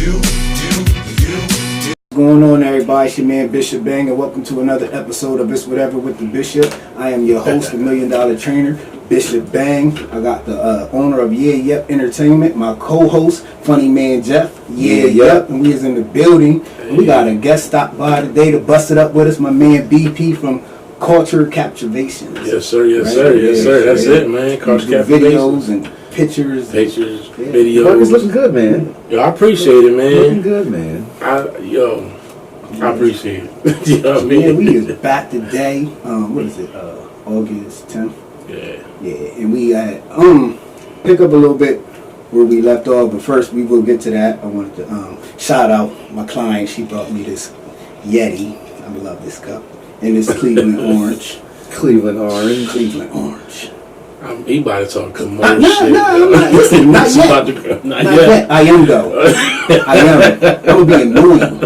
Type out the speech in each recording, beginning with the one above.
What's going on, everybody? It's your man Bishop Bang, and welcome to another episode of It's Whatever with the Bishop. I am your host, the $1 Million Trainer, Bishop Bang. I got the owner of Yeah Yep Entertainment, my co-host, Funny Man Jeff. Yeah Yep, and we is in the building. And we got a guest stop by today to bust it up with us, my man BP from Culture Captivations. Yes, sir. Yes, right? Sir. Yes, sir. That's it, man. Culture Captivations. Videos and pictures. Videos. Marcus looking good, man. Yo, I appreciate it, man. Looking good, man. I appreciate it. You know what I mean? Yeah, we is back today. What is it? August 10th. Yeah, and we pick up a little bit where we left off, but first we will get to that. I wanted to shout out my client. She brought me this Yeti. I love this cup. And it's Cleveland Orange. Cleveland Orange. He about to talk commercial shit. No, listen, not yet. Not yet. I am, though. I am. That would be annoying.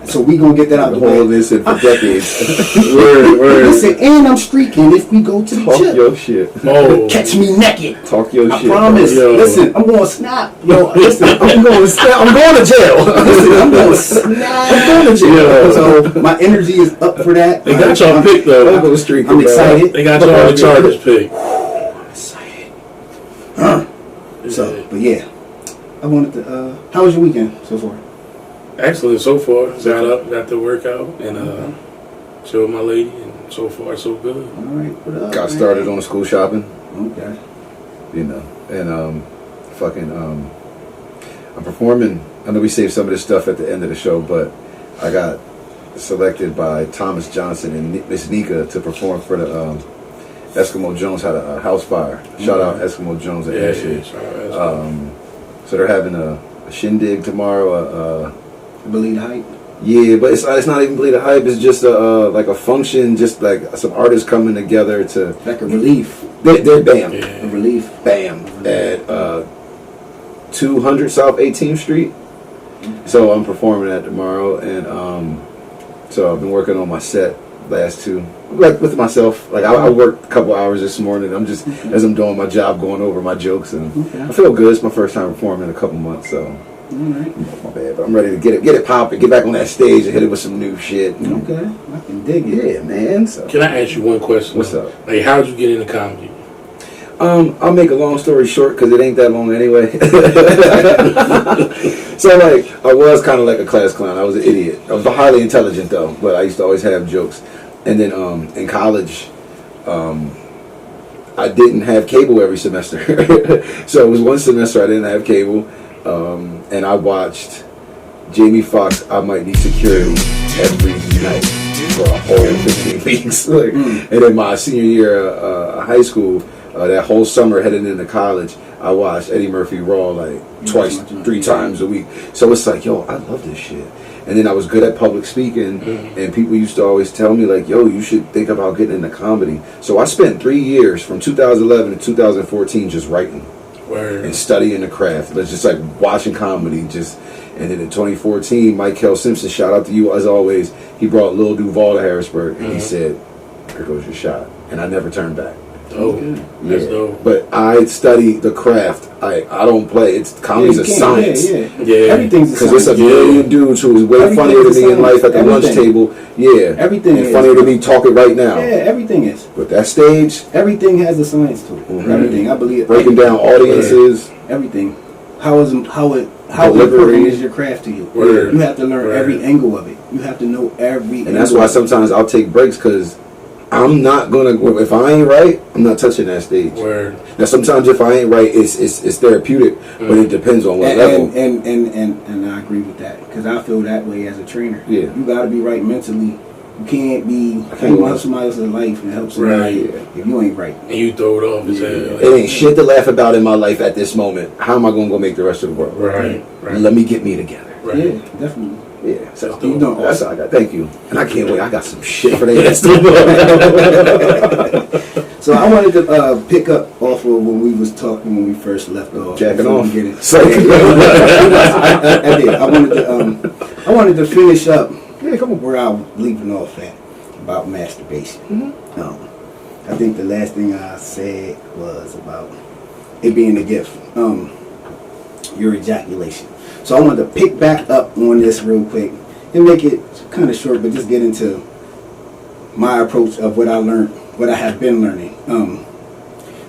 So we gonna get that out of the way. Hold this in for decades. Word. Listen, and I'm streaking if we go to the Talk chip. your shit. Oh. Catch me naked. Talk your shit. I promise. Yo. Listen, I'm gonna snap. Yo, listen, I'm going to jail. Listen, I'm going to snap. I'm going to jail. Yo. So my energy is up for that. They got y'all picked though. I'm excited. They got y'all on the Chargers pick. So, but yeah, I wanted to. How was your weekend so far? Excellent so far. Got the workout and chilled with my lady, and so far so good. All right, what up? Got started on school shopping. Okay. You know, and I'm performing. I know we saved some of this stuff at the end of the show, but I got selected by Thomas Johnson and Miss Nika to perform for the Eskimo Jones had a house fire. Shout out Eskimo Jones and Ashley. So they're having a shindig tomorrow. Believe the Hype. Yeah, but it's not even Believe the Hype. It's just like a function, just like some artists coming together to like a relief. They're BAM. Yeah. A relief. BAM at 200 South 18th Street. So I'm performing that tomorrow, and so I've been working on my set last two, like with myself. Like I worked a couple hours this morning. I'm just as I'm doing my job, going over my jokes, and I feel good. It's my first time performing in a couple months, so my bad. But I'm ready to get it popping, get back on that stage and hit it with some new shit. Okay, I can dig it. Yeah, man. So. Can I ask you one question? What's up? Like, how'd you get into comedy? I'll make a long story short because it ain't that long anyway. So like, I was kind of like a class clown. I was an idiot. I was highly intelligent though, but I used to always have jokes. And then in college, I didn't have cable every semester. So it was one semester I didn't have cable, and I watched Jamie Foxx, I Might Need Security every night for a whole 15 weeks. And then my senior year of high school, that whole summer heading into college, I watched Eddie Murphy Raw like twice, 3 times a week. So it's like, yo, I love this shit. And then I was good at public speaking, and people used to always tell me like, yo, you should think about getting into comedy. So I spent 3 years from 2011 to 2014 just writing and studying the craft. But just like watching comedy, and then in 2014, Mike Kell Simpson, shout out to you as always, he brought Lil Duval to Harrisburg, and he said, here goes your shot. And I never turned back. Oh, that's dope. But I study the craft. I don't play. It's comedy's a science. Yeah. Everything's a science. Because it's a million dudes who is way funnier to me in life at the lunch table. Yeah. Everything and is funnier to me talking right now. Yeah, everything is. But that stage, everything has a science to it. Everything. I believe breaking down audiences. Everything. How important is your craft to you? You have to learn every angle of it. You have to know every. And that's why sometimes I'll take breaks because I'm not gonna. If I ain't right, I'm not touching that stage. Now sometimes if I ain't right, it's therapeutic, but it depends on what level. And I agree with that because I feel that way as a trainer. Yeah, you got to be right mentally. You can't be. I can't help somebody else's life and help somebody if you ain't right. And you throw it off his head. It ain't shit to laugh about in my life at this moment. How am I gonna go make the rest of the world? Right. Let me get me together. Yeah, definitely. Yeah, so you know, that's all I got. Thank you, and I can't wait. I got some shit for that. So I wanted to pick up off of when we was talking when we first left off. Jacking off. I did. I wanted to finish up. Yeah, come on. Where I was leaving off at about masturbation. I think the last thing I said was about it being a gift. Your ejaculation. So I wanted to pick back up on this real quick and make it kind of short, but just get into my approach of what I learned, what I have been learning.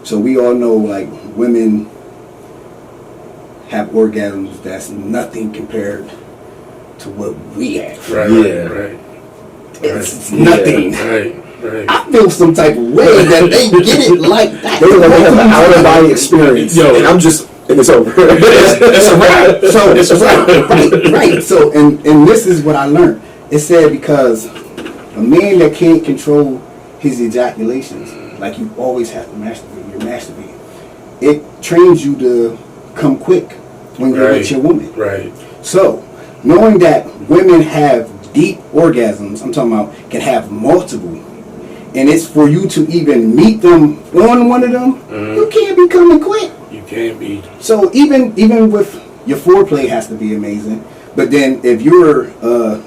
So we all know, like, women have orgasms that's nothing compared to what we have. Right. Yeah. Right. It's nothing. Right. Right. I feel some type of way that they get it like that. They have an out of body experience. Yo. And I'm just, and it's over. It's a wrap. So It's a wrap. right. So and this is what I learned. It said because a man that can't control his ejaculations, like you always have to masturbate, you're masturbating. It trains you to come quick when you're with your woman. Right. So knowing that women have deep orgasms, I'm talking about can have multiple, and it's for you to even meet them on one of them, you can't be coming quick. You can't be. So even with your foreplay has to be amazing. But then if you're a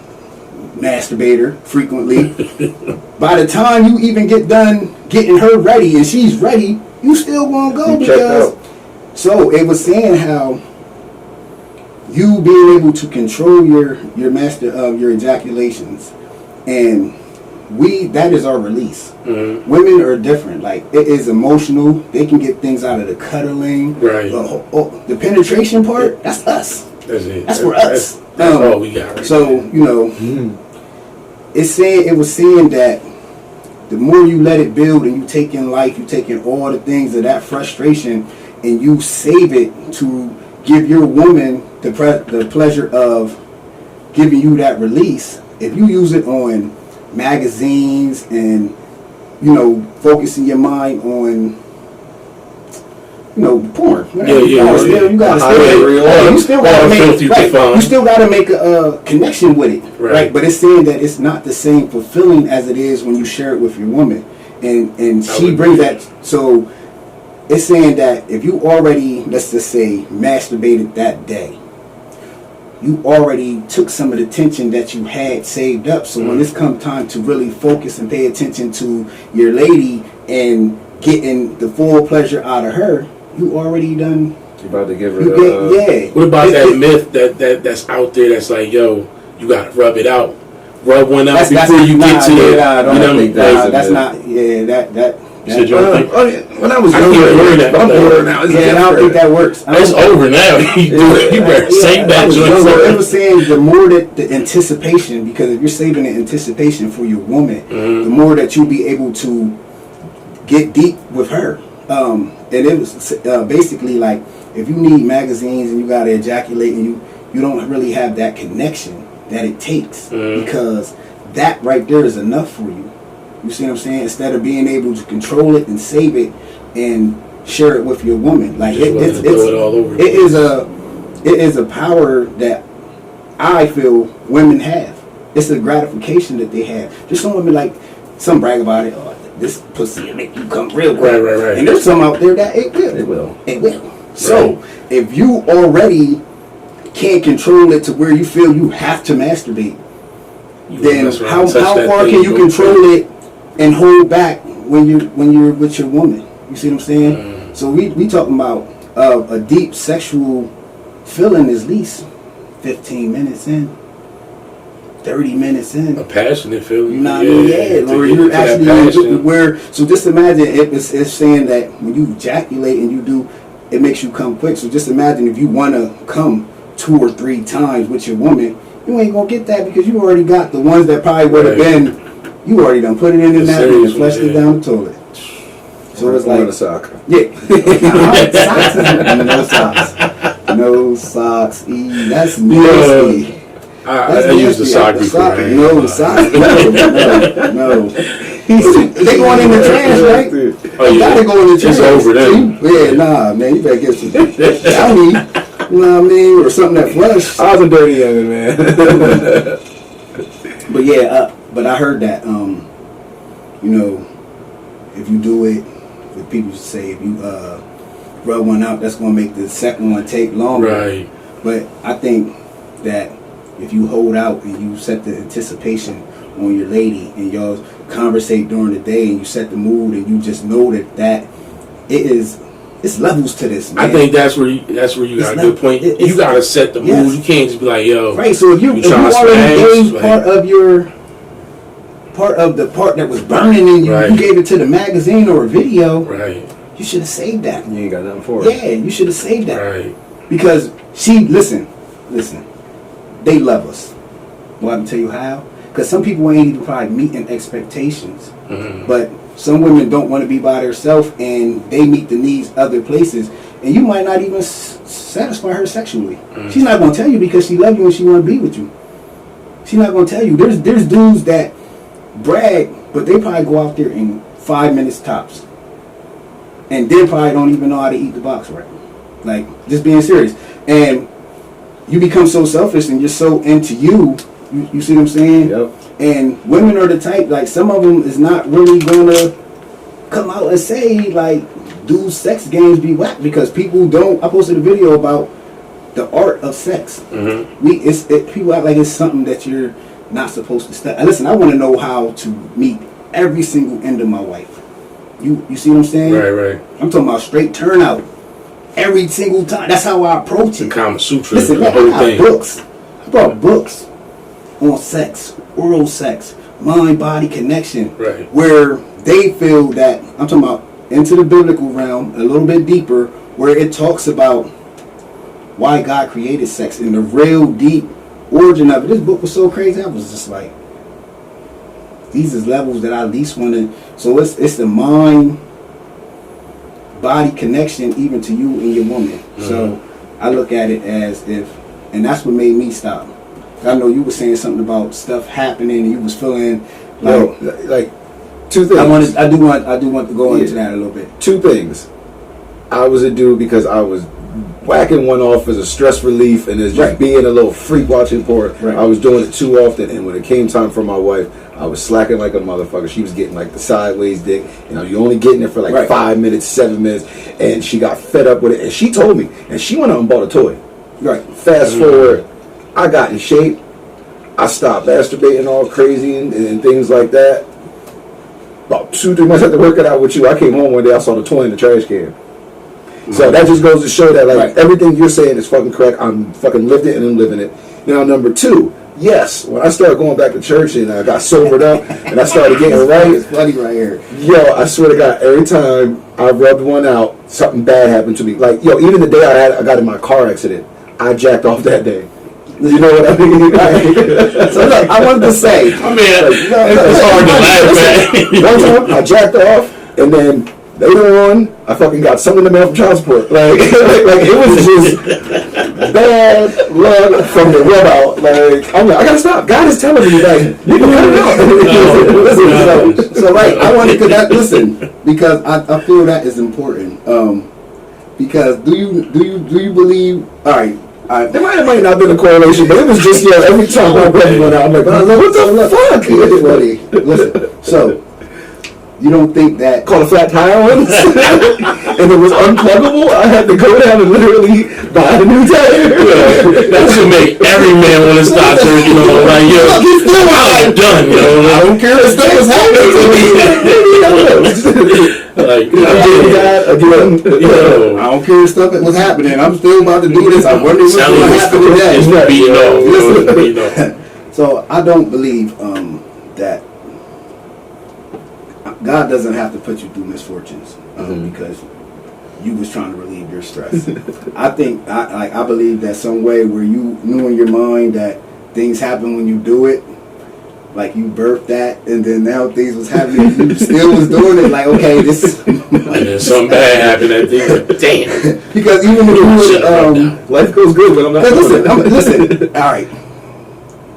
masturbator frequently, by the time you even get done getting her ready and she's ready, you still won't go because. So it was saying how you being able to control your ejaculations, and that is our release. Women are different. Like, it is emotional. They can get things out of the cuddling. Right. The penetration part, that's us. That's it. That's for us. That's all we got. Right So it was saying that the more you let it build and you take in life, you take in all the things of that frustration, and you save it to give your woman the pleasure of giving you that release. If you use it on magazines and focusing your mind on porn. You still gotta make a connection with it, right? But it's saying that it's not the same fulfilling as it is when you share it with your woman, and she brings that. So it's saying that if you already, let's just say, masturbated that day, you already took some of the tension that you had saved up. So when it's come time to really focus and pay attention to your lady and getting the full pleasure out of her, you already done. You're about to give her What about that myth that's out there that's like, yo, you gotta rub it out. Rub one out before you get to it. That's not. Yeah, that. Said you don't think? When I was younger, I'm older now. I don't think that works. It's over now. You better save that joint. So it was saying the more that the anticipation, because if you're saving the anticipation for your woman, the more that you'll be able to get deep with her. And it was basically like, if you need magazines and you gotta ejaculate and you don't really have that connection that it takes, because that right there is enough for you. You see what I'm saying? Instead of being able to control it and save it and share it with your woman, like it is a power that I feel women have. It's a gratification that they have. Just some women, like, some brag about it. Oh, this pussy will make you come real quick. Right. And there's some out there that it will. It will. So if you already can't control it to where you feel you have to masturbate, then how far can you control it and hold back when you're with your woman? You see what I'm saying? So we talking about a deep sexual feeling is at least 15 minutes in, 30 minutes in. A passionate feeling. You know what I mean? Yeah, or you're actually where. So just imagine it's saying that when you ejaculate and you do, it makes you come quick. So just imagine if you want to come 2 or 3 times with your woman, you ain't gonna get that because you already got the ones that probably would have been. You already done put it in the napkin and flushed it down the toilet. So it's like a sock. Yeah. No socks. That's nasty. I use the sock before. No socks. No. They going in the trash, right? Oh, yeah. Gotta go in the trash. It's over then. Man, you better get some downy. You know what I mean? Or something that flush. I was a dirty young man. But yeah, but I heard that, if you do it, if people say if you rub one out, that's going to make the second one take longer. Right. But I think that if you hold out and you set the anticipation on your lady and y'all conversate during the day and you set the mood and you just know that it is it's levels to this, man. I think that's where you got a good point. You got to set the mood. You can't just be like, yo. Right. So if you already gave part of the part that was burning in you, you gave it to the magazine or a video. Right. You should have saved that. You ain't got nothing for it. Yeah, you should have saved that. Right. Because listen, they love us. Well, I can tell you how. Because some people ain't even probably meeting expectations. Mm-hmm. But some women don't want to be by themselves, and they meet the needs other places. And you might not even satisfy her sexually. Mm-hmm. She's not going to tell you because she loves you and she want to be with you. She's not going to tell you. There's dudes that brag, but they probably go out there in 5 minutes tops. And they probably don't even know how to eat the box right. Like, just being serious. And you become so selfish and you're so into you see what I'm saying? Yep. And women are the type, like, some of them is not really going to come out and say, like, do sex games be whack? Because people don't. I posted a video about the art of sex. Mm-hmm. People act like it's something that you're not supposed to study. Listen, I want to know how to meet every single end of my wife. You see what I'm saying? Right. I'm talking about straight turnout. Every single time. That's how I approach it. The Kama Sutra. Listen, the whole thing. Books. I brought books on sex, oral sex, mind-body connection. Right. Where they feel that, I'm talking about into the biblical realm, a little bit deeper, where it talks about why God created sex and the real deep origin of it. This book was so crazy, I was just like, these is levels that I at least want to. So it's the mind body connection even to you and your woman. Mm-hmm. So I look at it as if, and that's what made me stop. I know you were saying something about stuff happening and you was feeling like two things. I do want to go into that a little bit. Two things. I was a dude because I was whacking one off as a stress relief and as just being a little freak watching porn. Right. I was doing it too often, and when it came time for my wife, I was slacking like a motherfucker. She was getting like the sideways dick. You know, you only getting it for like 5 minutes, 7 minutes, and she got fed up with it. And she told me, and she went out and bought a toy. Right. Fast forward, I got in shape. I stopped masturbating all crazy and things like that. About 2-3 months after working out with you, I came home one day. I saw the toy in the trash can. So that just goes to show that everything you're saying is fucking correct. I'm fucking lived it and I'm living it. Now, number two, yes, when I started going back to church and I got sobered up and I started getting right. It's funny right here. Yo, I swear to God, every time I rubbed one out, something bad happened to me. Like, yo, even the day I got in my car accident, I jacked off that day. You know what I mean? So look, I wanted to say, I mean, it's hard to laugh at. One time I jacked off and then later on, I fucking got something in the mail from child support. Like it was just bad luck from the rub out. Like, I'm like, I gotta stop. God is telling me, like, you can cut it out. So I wanted to listen because I feel that is important. Because do you believe? All right. There might not have been a correlation, but it was just every time I read one out, I'm like, what the fuck? It's funny. Listen, so. You don't think that called a flat tire once, and it was unpluggable? I had to go down and literally buy a new tire. That's what make every man want to stop church. You know, like I'm done. Yo, I don't care if stuff is happening to me. Like, I don't care if stuff was happening. I'm still about to do this. I wonder what's going to happen today. So I don't believe that. God doesn't have to put you through misfortunes because you was trying to relieve your stress. I think I believe that some way where you knew in your mind that things happen when you do it, like you birthed that, and then now things was happening, you still was doing it. Like, okay, this something bad happened at the damn. Because even when you life goes good, but I'm not. Listen. All right,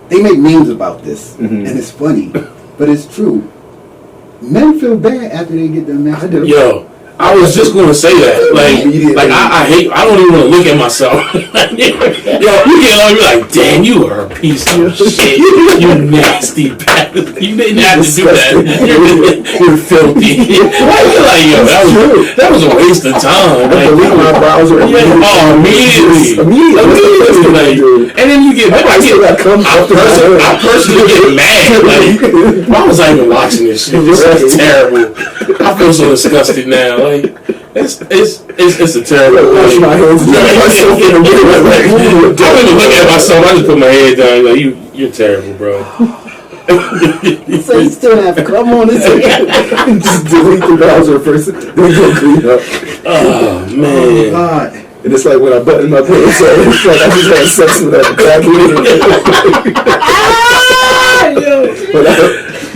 they make memes about this, and it's funny, but it's true. Men feel bad after they get their masturbation. Yo, I was just gonna say that. Like I hate. I don't even want to look at myself. Yo, you get on, you're like, damn, you are a piece of shit. You nasty bastard. You didn't have to do that. You're filthy. You're like, yo, that was a waste of time. Like, my browser. Immediately. Like, and then you get. I personally get mad. Like, why was I even watching this shit? This is terrible. I feel so disgusted now. Like, It's a terrible. Wash my hands and dry myself in the mirror. I don't even look at myself. I just put my head down. Like you're terrible, bro. So you still have come on this. Just delete the browser first, then go clean up. Oh Oh man. God. And it's like when I button my pants up, it's like I just had sex with that crackhead.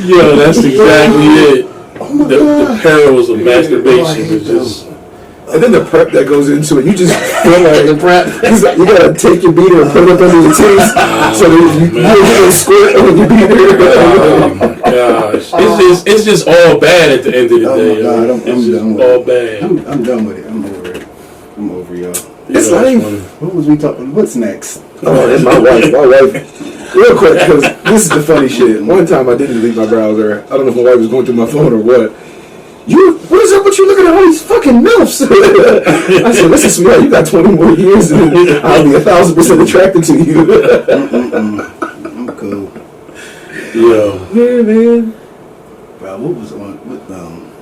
Yo, that's exactly it. Oh my The God. perils of Oh, I masturbation hate is just. And then the prep that goes into it, you just feel like The prep. you gotta take your beater and put it up under your titties so that you don't squirt on your beater. Oh my gosh. It's just all bad at the end of the Oh day. my God, yo. I'm It's just done with all it. bad. I'm done with it. I'm over it. I'm over y'all. It's You know, life. funny. What was we talking? What's next? Oh, that's my wife. My wife. Real quick, because this is the funny shit. One time I didn't delete my browser. I don't know if my wife was going through my phone or what. What is up with you looking at all these fucking MILFs? I said, listen, sweetheart, you got 20 more years and I'll be 1,000% attracted to you. I'm cool. Yo. Yeah, man. Bro, what was on?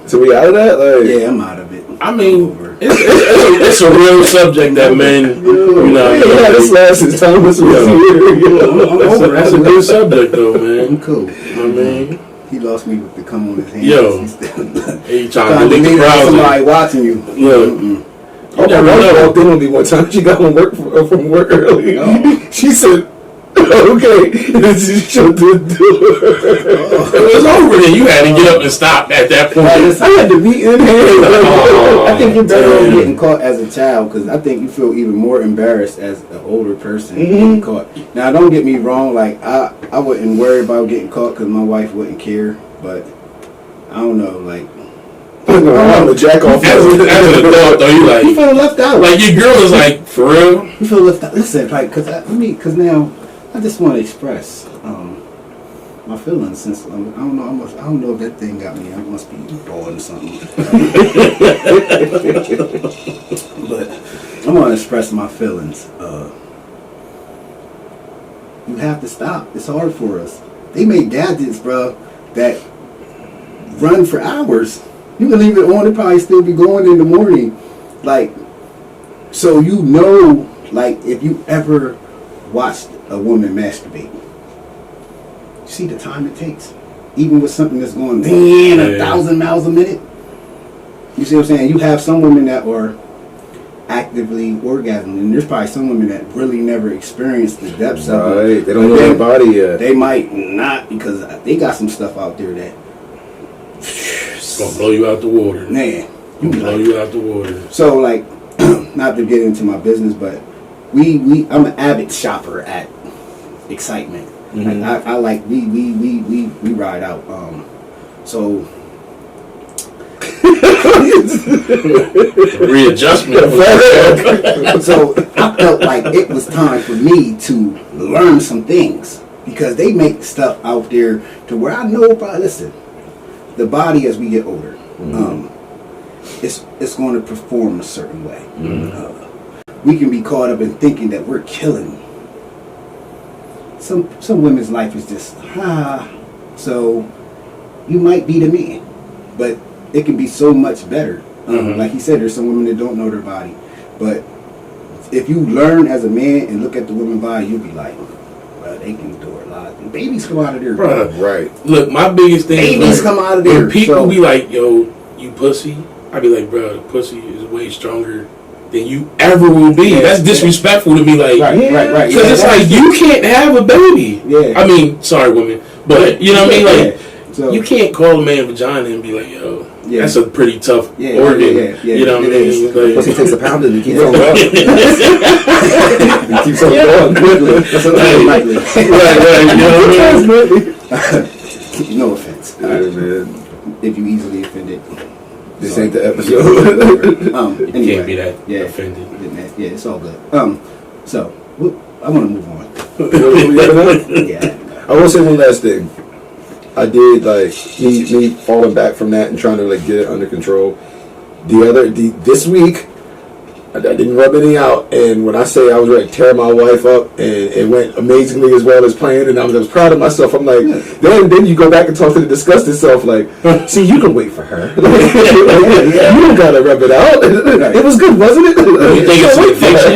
So we out of that? Like, Yeah, I'm out of it. I mean, I'm over it. it's a real subject that men, you know. yeah, this last since Thomas was Yeah. here. You know? That's a good subject though, man. I'm cool. I mean, He lost me with the come on his hands. Yo. He's still he trying trying to to delete the meet browser. somebody watching you. Look, Mm-mm. Oh, my never wife know. walked in on me one time. She got home from work early. Oh. She said, okay. And then she shut the door. it was over then. You had to get up and stop at that point. I had the meat in hand. I think you're better off damn. getting caught as a child because I think you feel even more embarrassed as an older person getting caught. Now, don't get me wrong. Like I wouldn't worry about getting caught because my wife wouldn't care. But I don't know. Like I'm a jack off. As an adult though, you you like feel left out. your girl is like, for real? You feel left out. Listen, like because now I just want to express my feelings since I don't know if that thing got me. I must be born or something. But I want to express my feelings. You have to stop. It's hard for us. They make gadgets, bro, that run for hours. You can leave it on; it probably still be going in the morning. Like, so you know, like if you ever watched a woman masturbate, you see the time it takes, even with something that's going 1,000 miles a minute. You see what I'm saying? You have some women that are actively orgasming, and there's probably some women that really never experienced the depths of it. Right. They don't know their body yet. They might not because they got some stuff out there that It's gonna blow you out the water. man. You be Blow like, you out the water. so like, not to get into my business, but I'm an avid shopper at Excitement. And I like we ride out. So Readjustment. so I felt like it was time for me to learn some things because they make stuff out there to where I know. But listen, the body as we get older, it's going to perform a certain way. We can be caught up in thinking that we're killing. Some women's life is just so you might be the man, but it can be so much better. Like he said, there's some women that don't know their body, but if you learn as a man and look at the woman's body, you'll be like, bro, they can do a lot. And babies come out of there, bro. Bruh. Right. Look, my biggest thing Babies is come out of there. when people so, be like, yo, you pussy, I be like, bro, the pussy is way stronger than you ever will be. Yeah, That's disrespectful to be like, right. because Yeah, it's like you can't have a baby. Yeah. I mean, sorry, women, but you know what I mean. Like, yeah. So, you can't call a man vagina and be like, yo, Yeah. that's a pretty tough Yeah, organ. yeah, You know what I it is. mean? Pussy Like, takes a pounding and keeps on going. It keeps on going quickly. That's unlikely. right, you know what I mean? No offense. Yeah, man. If you easily offended. This So- ain't the episode. You Anyway, can't be that yeah. offended. Yeah, it's all good. So I want to move on. Yeah. I will say one last thing. I did like me falling back from that and trying to like get it under control. This week, I didn't rub any out, and when I say I was ready to tear my wife up, and it went amazingly as well as planned, and I was proud of myself. I'm like, then you go back and talk to the disgusted self, like, see, you can wait for her. You don't gotta rub it out. It was good, wasn't it? You think it's an addiction?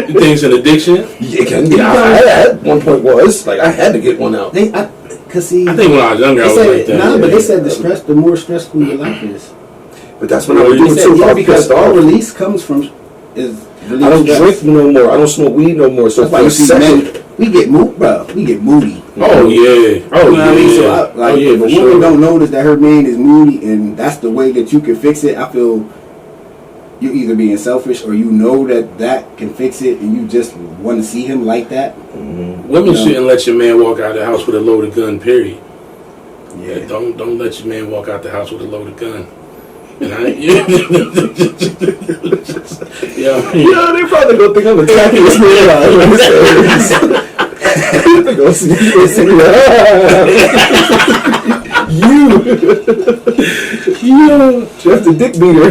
You think it's an addiction? Yeah, it can be. I at one point was like I had to get one out. Cause see, I think when I was younger, I was like that. Nah, but they said the more stressful your life is. But that's when I was doing too. Yeah, because all release comes from is. I don't drink no more. I don't smoke weed no more. So that's why you see men, we get We get moody. Oh yeah. You know what I mean? So For women sure. don't notice that her man is moody, and that's the way that you can fix it. I feel you're either being selfish or you know that can fix it, and you just want to see him like that. Mm-hmm. Women shouldn't let your man walk out of the house with a loaded gun. Period. Yeah. Don't let your man walk out the house with a loaded gun. And I, yeah, they probably gonna think I'm attacking this man. They gonna see you, Jeff the dick beater.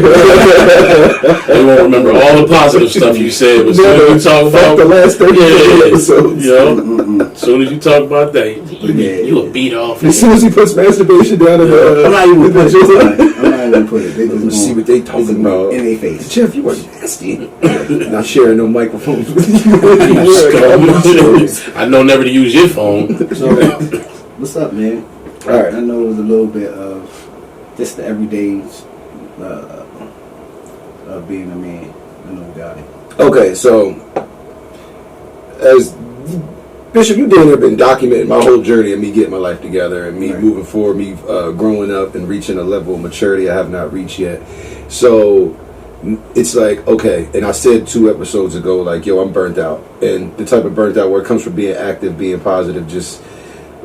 They won't remember all the positive stuff you said, but soon as you talk about the last 30 episodes, as soon as you talk about that, you a beat off. As soon as he puts masturbation down in the, I'm not even put it. I'm not even put it. They just see what they talking about in their face. Jeff, you are nasty. Not sharing no microphones with you. I know never to use your phone. So, what's up, man? All right. I know it was a little bit of just the everydays of being a man. I know got it. Okay, so as Bishop, you damn near been documenting my whole journey of me getting my life together and me moving forward, me growing up and reaching a level of maturity I have not reached yet. So it's like, okay, and I said 2 episodes ago, like, yo, I'm burnt out. And the type of burnt out where it comes from being active, being positive, just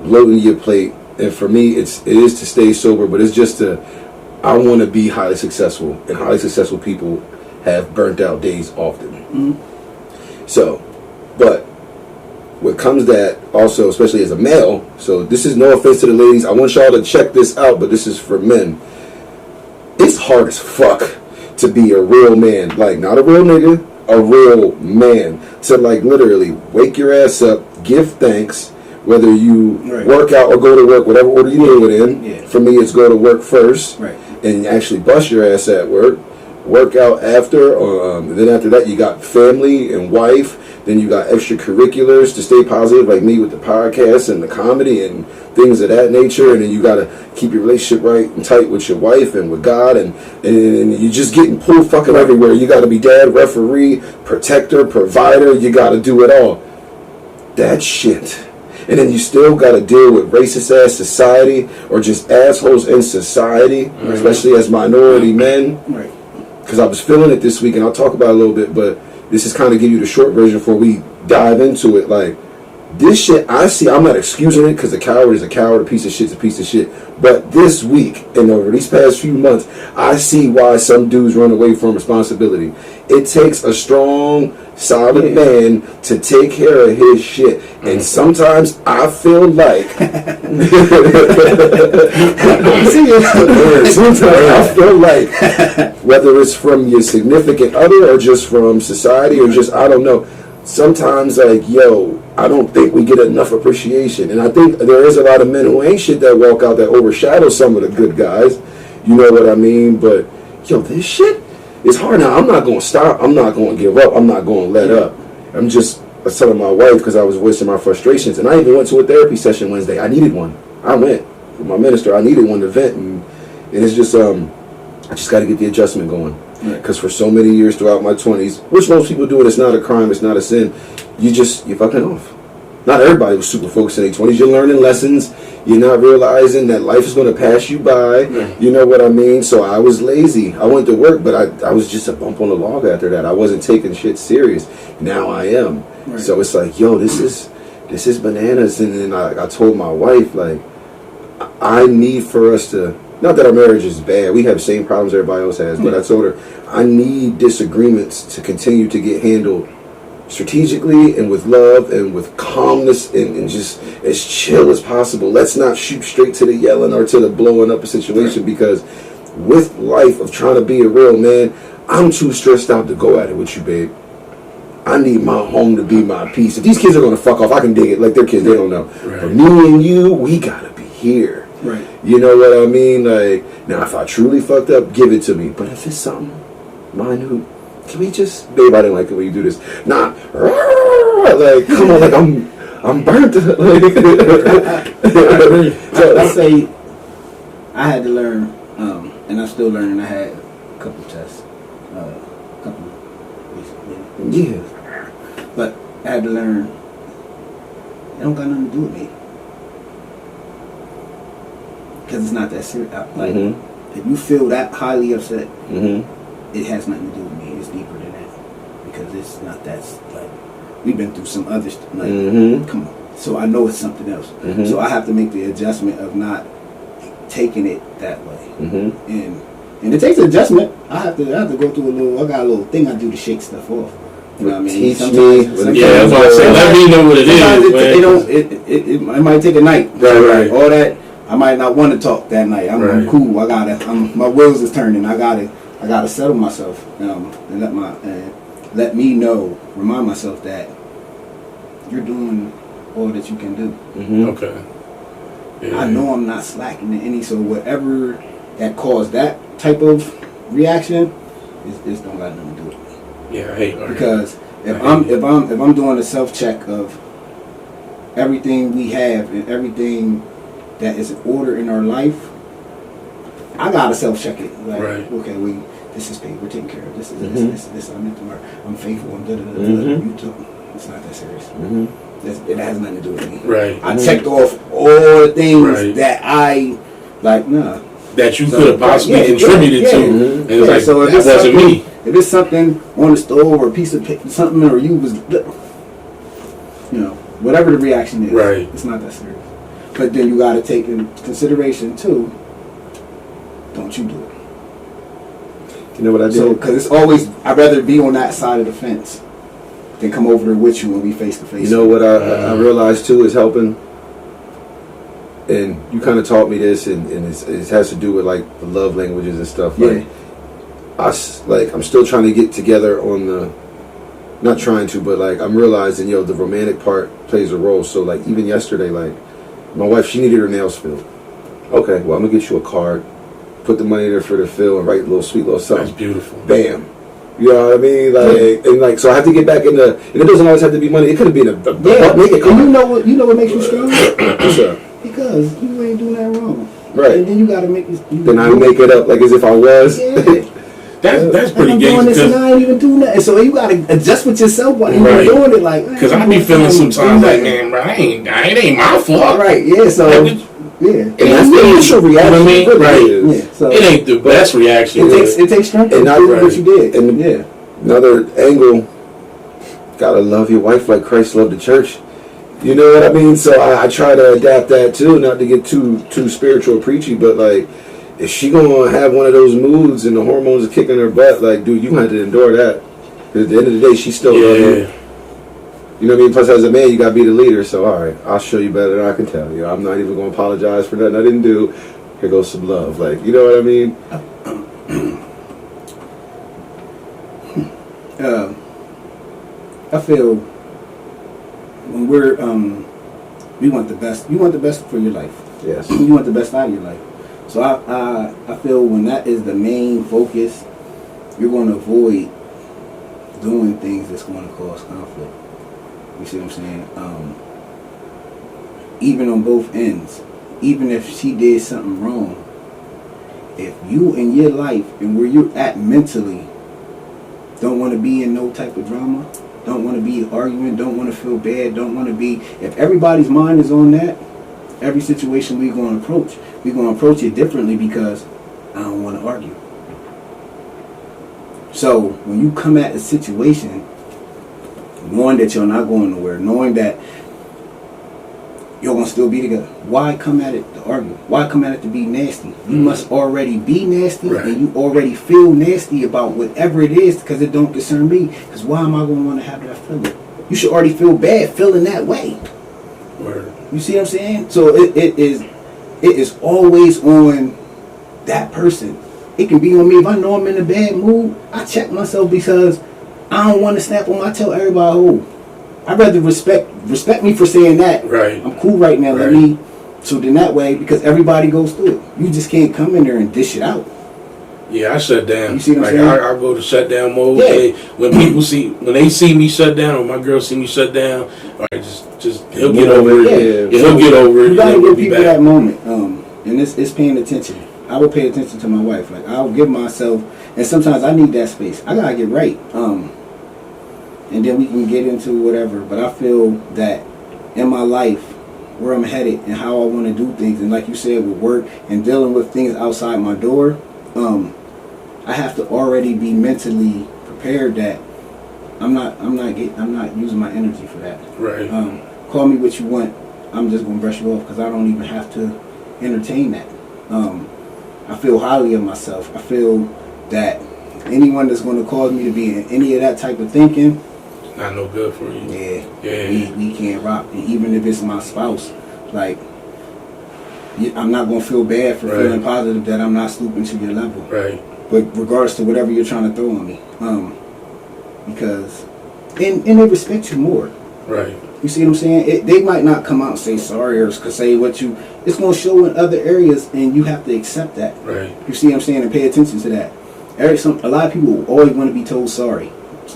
loading your plate. And for me, it is to stay sober, but it's just I want to be highly successful. And highly successful people have burnt out days often. Mm-hmm. So, but what comes that also, especially as a male, so this is no offense to the ladies, I want y'all to check this out, but this is for men. It's hard as fuck to be a real man, like not a real nigga, a real man, to like literally wake your ass up, give thanks, whether you work out or go to work, whatever order you do it in. Yeah. For me, it's go to work first, Right. and actually bust your ass at work, work out after, then after that you got family and wife, then you got extracurriculars to stay positive, like me with the podcast and the comedy and things of that nature, and then you got to keep your relationship right and tight with your wife and with God, and you're just getting pulled fucking everywhere. You got to be dad, referee, protector, provider, you got to do it all. That shit. And then you still got to deal with racist ass society or just assholes in society, especially as minority men. Right. Because I was feeling it this week, and I'll talk about it a little bit, but this is kind of give you the short version before we dive into it. Like, this shit, I'm not excusing it because a coward is a coward, a piece of shit's a piece of shit. But this week and over these past few months, I see why some dudes run away from responsibility. It takes a strong, solid man to take care of his shit. And sometimes I feel like whether it's from your significant other or just from society or just, I don't know, sometimes like, yo, I don't think we get enough appreciation. And I think there is a lot of men who ain't shit that walk out that overshadow some of the good guys. You know what I mean? But, yo, this shit is hard. Now, I'm not going to stop. I'm not going to give up. I'm not going to let up. I was telling my wife because I was voicing my frustrations. And I even went to a therapy session Wednesday. I needed one. I went with my minister. I needed one to vent. And it's just, I just got to get the adjustment going. Because for so many years throughout my 20s, which most people do it, it's not a crime, it's not a sin, you're fucking off. Not everybody was super focused in their 20s. You're learning lessons. You're not realizing that life is going to pass you by. You know what I mean? So I was lazy. I went to work, but I was just a bump on the log after that. I wasn't taking shit serious. Now I am. Right. So it's like, yo, this is bananas. And then I told my wife, like, I need for us to, not that our marriage is bad. We have the same problems everybody else has. But I told her, I need disagreements to continue to get handled strategically and with love and with calmness and just as chill as possible. Let's not shoot straight to the yelling or to the blowing up a situation, because with life of trying to be a real man, I'm too stressed out to go at it with you, babe. I need my home to be my peace. If these kids are gonna fuck off, I can dig it. Like they're kids, they don't know. Right. But me and you, we gotta be here. Right. You know what I mean? Like, now if I truly fucked up, give it to me. But if it's something minute, can we just, babe, I didn't like it when you do this. Nah, like, come on, like I'm burnt. So I say I had to learn, and I'm still learning. I had a couple tests, a couple weeks. Yeah. But I had to learn. It don't got nothing to do with me. Because it's not that serious. Like, if you feel that highly upset, it has nothing to do with me. It's deeper than that. Because it's not that, like, we've been through some other stuff. Like, come on. So I know it's something else. So I have to make the adjustment of not taking it that way. And it takes adjustment. I have to go through a little, I got a little thing I do to shake stuff off. You know what I mean? Teach Sometimes- me. Yeah, that's what I say. Let me know what it Sometimes is. it don't. It might take a night. Right. All that. I might not want to talk that night. I'm Right. cool. My wheels is turning. I gotta settle myself and let me know. Remind myself that you're doing all that you can do. Okay. Yeah. I know I'm not slacking in any. So whatever that caused that type of reaction, is don't got nothing to do with me. Yeah, I hate arguing. Because if I'm doing a self check of everything we have and everything that is in order in our life, I gotta self check it. Like, Right. okay, this is paid, we're taking care of this. This I'm into work. I'm faithful. I'm You too. It's not that serious. It has nothing to do with me. Right. I checked off all the things Right. that I like. Nah. That you So, could have possibly yeah, contributed yeah, to. yeah. And it's like, so if that it's wasn't something- me. If it's something on the stove or a piece of something, or you was, whatever the reaction is, Right. it's not that serious. But then you got to take in consideration too. Don't you do it? You know what I did? So, because it's always, I'd rather be on that side of the fence than come over there with you and be face to face. You know what I realized too is helping, and you kind of taught me this, and it has to do with like the love languages and stuff. Yeah. Like I'm still trying to get together on the, not trying to, but like I'm realizing, the romantic part plays a role. So like even yesterday, like my wife, she needed her nails filled. Okay, well I'm gonna get you a card, put the money there for the fill, and write a little sweet little something. That's beautiful. Bam. You know what I mean? Like, and like, so I have to get back in the, and it doesn't always have to be money. It could have been a Yeah, naked and card. you know what makes you strong? What's up? Because you ain't doing that wrong. Right. And then you got to make this. Then I make it up like as if I was. Yeah. That's And pretty I'm doing this and gangster. I ain't even doing that. So you gotta adjust with yourself while Right. you're doing it. Like, Because I be feeling sometimes like, man, bro, it ain't my fault. right? Yeah. So Like, yeah, And that's the initial reaction. You know what I mean? It really Right. is. yeah. So It ain't the best reaction. it takes strength to And I- prove what right. you did. And- yeah, Another angle, gotta love your wife like Christ loved the church. You know what I mean? So I try to adapt that too, not to get too spiritual or preachy, but like, if she gonna have one of those moods and the hormones are kicking her butt, like, dude, you gonna have to endure that. 'Cause at the end of the day, she's still loving you. Yeah. You know what I mean? Plus, as a man, you gotta be the leader. So, all right, I'll show you better than I can tell you. I'm not even gonna apologize for nothing I didn't do. Here goes some love. Like, you know what I mean? I feel when we're we want the best. You want the best for your life. Yes. You want the best out of your life. So I feel when that is the main focus, you're going to avoid doing things that's going to cause conflict. You see what I'm saying? Even on both ends, even if she did something wrong, if you in your life and where you're at mentally don't want to be in no type of drama, don't want to be arguing, don't want to feel bad, don't want to be, if everybody's mind is on that, every situation we're going to approach it differently because I don't want to argue. So when you come at a situation knowing that you're not going nowhere, knowing that you're going to still be together, why come at it to argue? Why come at it to be nasty? You must already be nasty, Right. and you already feel nasty about whatever it is because it don't concern me. Because why am I going to want to have that feeling? You should already feel bad feeling that way. Word. You see what I'm saying? So it is always on that person. it can be on me. If I know I'm in a bad mood, I check myself because I don't want to snap on my. I tell everybody, oh, I'd rather respect me for saying that. Right. I'm cool right now. Let Right. me. So then that way, because everybody goes through it, you just can't come in there and dish it out. Yeah, I shut down. You see what I'm like saying? I go to shutdown mode. Yeah. When they see me shut down, or my girls see me shut down, all right, just he'll get over it. Yeah. Yeah, he'll get over it. You gotta and we'll give be people back. that moment, and it's paying attention. I will pay attention to my wife. Like I'll give myself, and sometimes I need that space. I gotta get right, and then we can get into whatever. But I feel that in my life, where I'm headed and how I want to do things, and like you said, with work and dealing with things outside my door, I have to already be mentally prepared that I'm not using my energy for that. Right. Call me what you want. I'm just gonna brush you off because I don't even have to entertain that. I feel highly of myself. I feel that anyone that's going to cause me to be in any of that type of thinking, Not no good for you. yeah. We can't rock. And even if it's my spouse, like I'm not gonna feel bad for Right. feeling positive that I'm not stooping to your level. Right. But regardless to whatever you're trying to throw on me, because and they respect you more. Right. You see what I'm saying? They might not come out and say sorry or say what you. It's gonna show in other areas, and you have to accept that. Right. You see what I'm saying? And pay attention to that. A lot of people always want to be told sorry.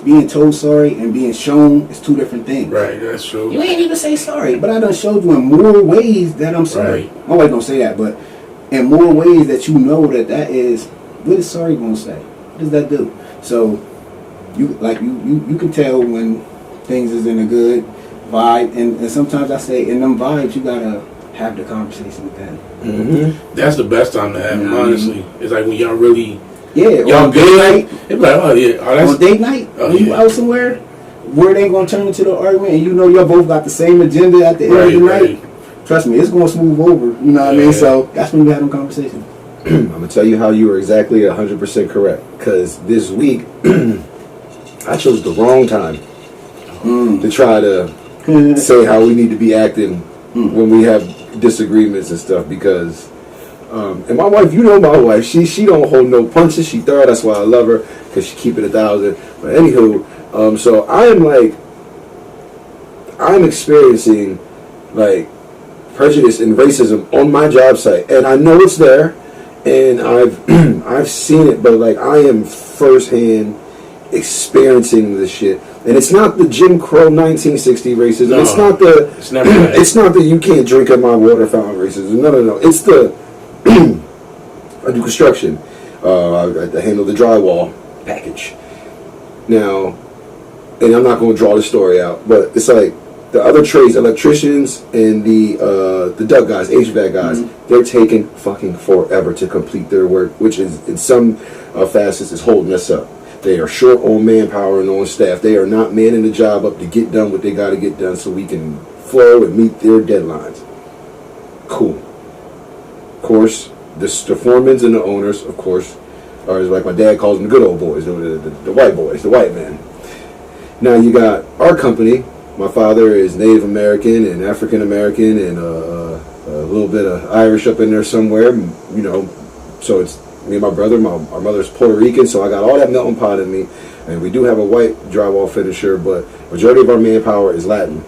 Being told sorry and being shown is two different things. Right. That's true. You ain't even say sorry, but I done showed you in more ways that I'm sorry. Right. My wife don't say that, but in more ways that you know that is, what is sorry gonna say? What does that do? So you can tell when things is in a good vibe, and sometimes I say in them vibes you gotta have the conversation with them. Mm-hmm. That's the best time to have them, honestly. It's like when y'all really Yeah, y'all on date good. night. They be like, oh yeah, oh that's On date night, Oh, when you yeah. out somewhere, where they gonna turn into the argument, and you know y'all both got the same agenda at the end of the night. right. Trust me, it's gonna smooth over. You know what I mean? Yeah. So that's when you have them conversations. I'm gonna tell you how you were exactly 100% correct. Because this week, I chose the wrong time to try to say how we need to be acting when we have disagreements and stuff. Because, and my wife, you know my wife, she don't hold no punches. She thorough. That's why I love her, because she keep it 1,000. But anywho, so I'm experiencing like prejudice and racism on my job site, and I know it's there, and I've seen it, but like I am firsthand experiencing this shit. And it's not the Jim Crow 1960 racism. No, it's not the. it's never that. It's not the you can't drink at my water fountain racism. No. It's the. I do construction. I handle the drywall package. Now, and I'm not going to draw the story out, but it's like the other trades, electricians and the duct guys, HVAC guys, they're taking fucking forever to complete their work, which is in some facets is holding us up. They are short on manpower and on staff. They are not manning the job up to get done what they got to get done so we can flow and meet their deadlines. Cool. Of course, the foremans and the owners, of course, are like my dad calls them, the good old boys, the white boys, the white men. Now you got our company. My father is Native American and African American and a little bit of Irish up in there somewhere, you know. So it's me and my brother. Our mother's Puerto Rican, so I got all that melting pot in me. And we do have a white drywall finisher, but majority of our manpower is Latin,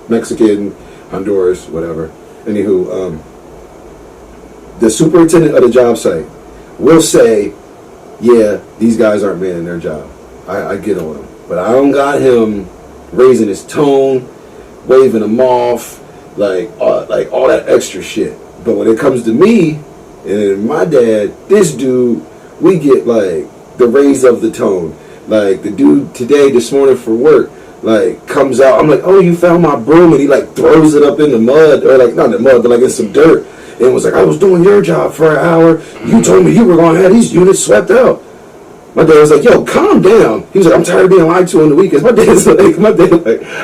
Mexican, Honduras, whatever. Anywho, the superintendent of the job site will say, yeah, these guys aren't manning their job. I get on him. But I don't got him raising his tone, waving them off, like all that extra shit. But when it comes to me and my dad, this dude, we get like the raise of the tone. Like the dude this morning for work, like comes out, I'm like, oh, you found my broom, and he like throws it up in the mud, or like not in the mud, but like in some dirt, and was like, I was doing your job for an hour. You told me you were gonna have these units swept out. My dad was like, yo, calm down. He was like, I'm tired of being lied to on the weekends. My dad's like,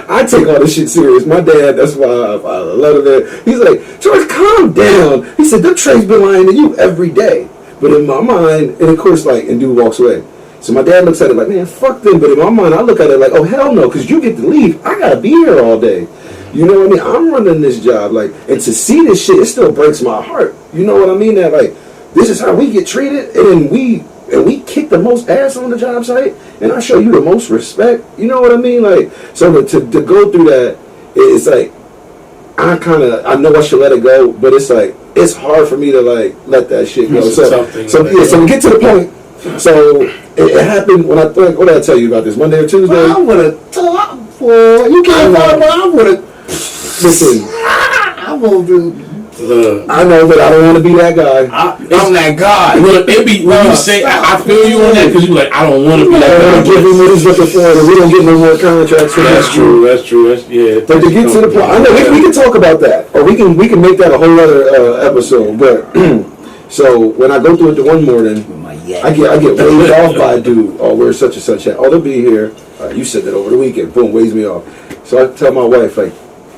I take all this shit serious. My dad, that's why I love it. He's like, George, calm down. He said, them Trey's been lying to you every day. But in my mind, and of course, like, and dude walks away. So my dad looks at it like, man, fuck them. But in my mind, I look at it like, oh, hell no, because you get to leave. I got to be here all day. You know what I mean? I'm running this job. Like, and to see this shit, it still breaks my heart. You know what I mean? That, like, this is how we get treated, and we kick the most ass on the job site, and I show you the most respect. You know what I mean? Like, so to go through that, it's like I know I should let it go, but it's like it's hard for me to like let that shit go. So we get to the point. So it happened when what did I tell you about this? Monday or Tuesday? Well, I would have talked for you can't find me. I would have. Listen, I would have. I know that I don't want to be that guy. I'm that guy. Look, it be when you say I feel you on that because you like I don't want to be I that don't want to give him what he's looking for, and we don't get no more contracts for That's true. That's yeah. But to get to the point, I know we can talk about that, or we can make that a whole other episode. But so when I go through it the one morning, I get waved off by a dude. Oh, where's such and such at? Oh, they'll be here. You said that over the weekend. Boom, waves me off. So I tell my wife like,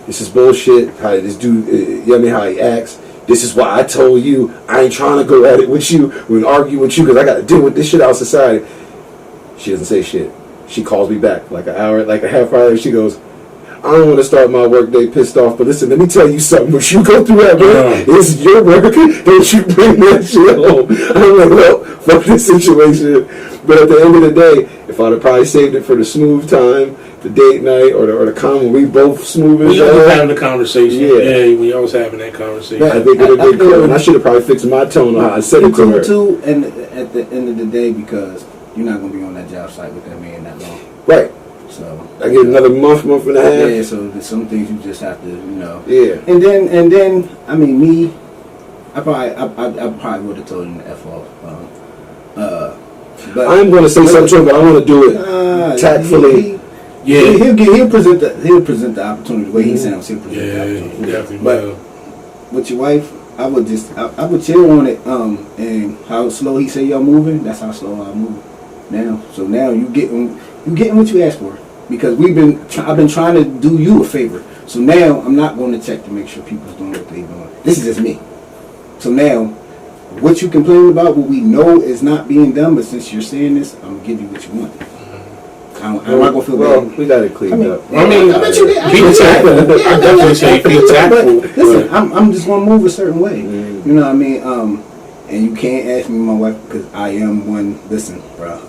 this is bullshit. How this dude, you know what I mean? How he acts. This is why I told you I ain't trying to go at it with you, and argue with you, because I got to deal with this shit out of society. She doesn't say shit. She calls me back like a half hour. She goes, I don't want to start my work day pissed off, but listen, let me tell you something. When you go through that work, it's your work. Don't you bring that shit home. I'm like, well, fuck this situation. But at the end of the day, if I'd have probably saved it for the smooth time, the date night, or the con when we both smooth and we always having the conversation. Yeah, we always having that conversation. Yeah, I think it would be cool. And I should have probably fixed my tone on how I said it to her. Too, and at the end of the day, because you're not gonna be on that job site with that man that long. Right. So I get another month and a half. Yeah. So there's some things you just have to, Yeah. And then I mean me, I probably would have told him to F off. But I'm going to say something to him, but I want to do it tactfully. He'll present the opportunity the way he sounds. He'll present the opportunity. Definitely. But with your wife, I would chill on it. And how slow he say y'all moving, that's how slow I move now. So now you getting what you asked for, because I've been trying to do you a favor. So now I'm not going to check to make sure people's doing what they doing. This is just me. So now, what you complain about, what we know is not being done, but since you're saying this, I'm gonna give you what you want. I'm not gonna feel bad. We got it cleaned up. I bet you did. Be tactful. I definitely say be tactful. Listen, I'm just gonna move a certain way. You know what I mean? And you can't ask me my wife, because I am one. Listen, bro.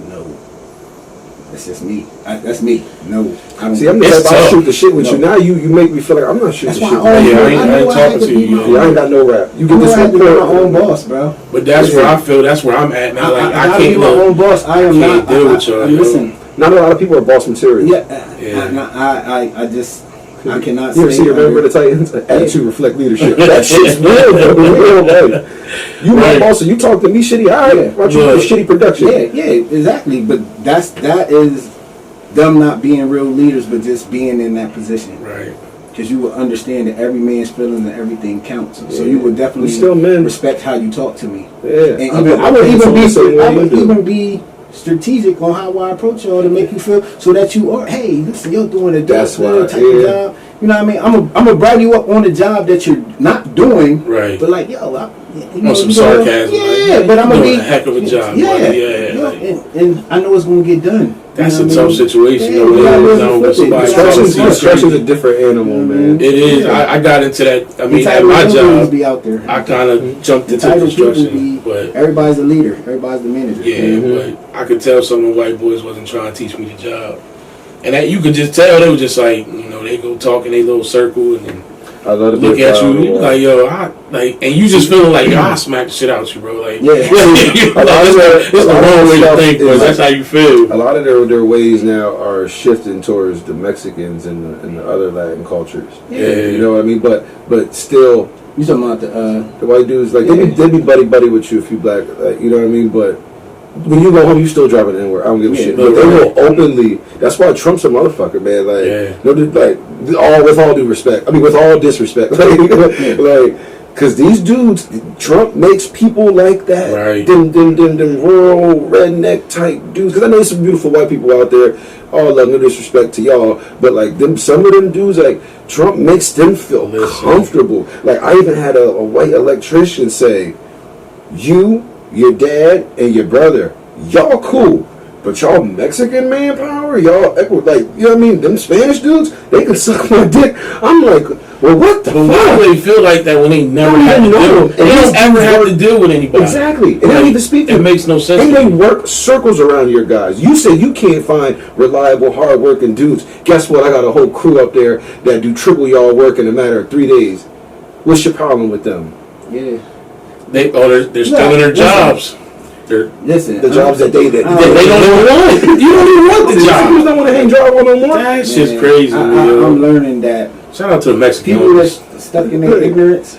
No. That's just me. That's me. No. I don't. See, I'm the type I shoot the shit with you. Now you make me feel like I'm not shooting the shit. I ain't talking to you. I ain't got no rap. You get this report. I'm my own boss, bro. But that's where I feel. That's where I'm at now. Like I can't be my own boss. I am not. Deal with y'all. Listen, not a lot of people are boss material. I cannot. You ever see Remember the Titans? Attitude reflect leadership. That shit's real, though. Real life. You my boss, and you talk to me shitty. All right, watch you shitty production. Yeah, exactly. But that is them not being real leaders, but just being in that position. Right. Because you will understand that every man's feelings and everything counts. So you would definitely respect how you talk to me. Yeah. And I would even be strategic on how I approach y'all to make you feel, so that you are, hey, listen, you're doing a type of job. You know what I mean? I'm gonna brighten you up on the job that you're not doing. Right. But like, yo, some sarcasm. Yeah, but I'm gonna be a heck of a job. And I know it's gonna get done. That's a tough situation. Construction's a different animal, man. It is. I got into that. I mean, at my job, be out there. I kind of jumped into construction, but everybody's a leader. Everybody's the manager. Yeah, but I could tell some of the white boys wasn't trying to teach me the job, and that you could just tell they were just like, they go talk in their little circle and then look at you like, yo, and you just feeling like, yo, I smack the shit out you, bro. Like, it's the wrong way to think, but that's how you feel. A lot of their ways now are shifting towards the Mexicans and the other Latin cultures. Yeah, you know what I mean. But still, you talking about the white dudes like they be buddy with you if you black, like, you know what I mean. But when you go home, you still driving the N-word. I don't give a shit. But they will openly. That's why Trump's a motherfucker, man. Like, with all due respect. I mean, with all disrespect. Because these dudes, Trump makes people like that. Right. Them rural redneck type dudes. Because I know there's some beautiful white people out there. All love, no disrespect to y'all. But like some of them dudes, like Trump makes them feel comfortable. Like I even had a white electrician say, "You, your dad, and your brother, y'all cool. But y'all Mexican manpower, y'all like, you know what I mean? Them Spanish dudes, they can suck my dick. I'm like, well, what the But why fuck? do they feel like that when they never I had to don't deal? know. They don't ever have to deal with anybody. Exactly. And they Like, don't even speak to it them. makes no sense. And to they me. work circles around your guys. You say you can't find reliable, hard-working dudes. Guess what? I got a whole crew up there that do triple y'all work in a matter of 3 days. What's your problem with them? Yeah. They're still in their jobs. Listen, The jobs that they They don't even want. You don't even want the People job. don't want to hang drywall no more. That shit's crazy. I'm learning that Shout out to the Mexican. people that's stuck in their ignorance,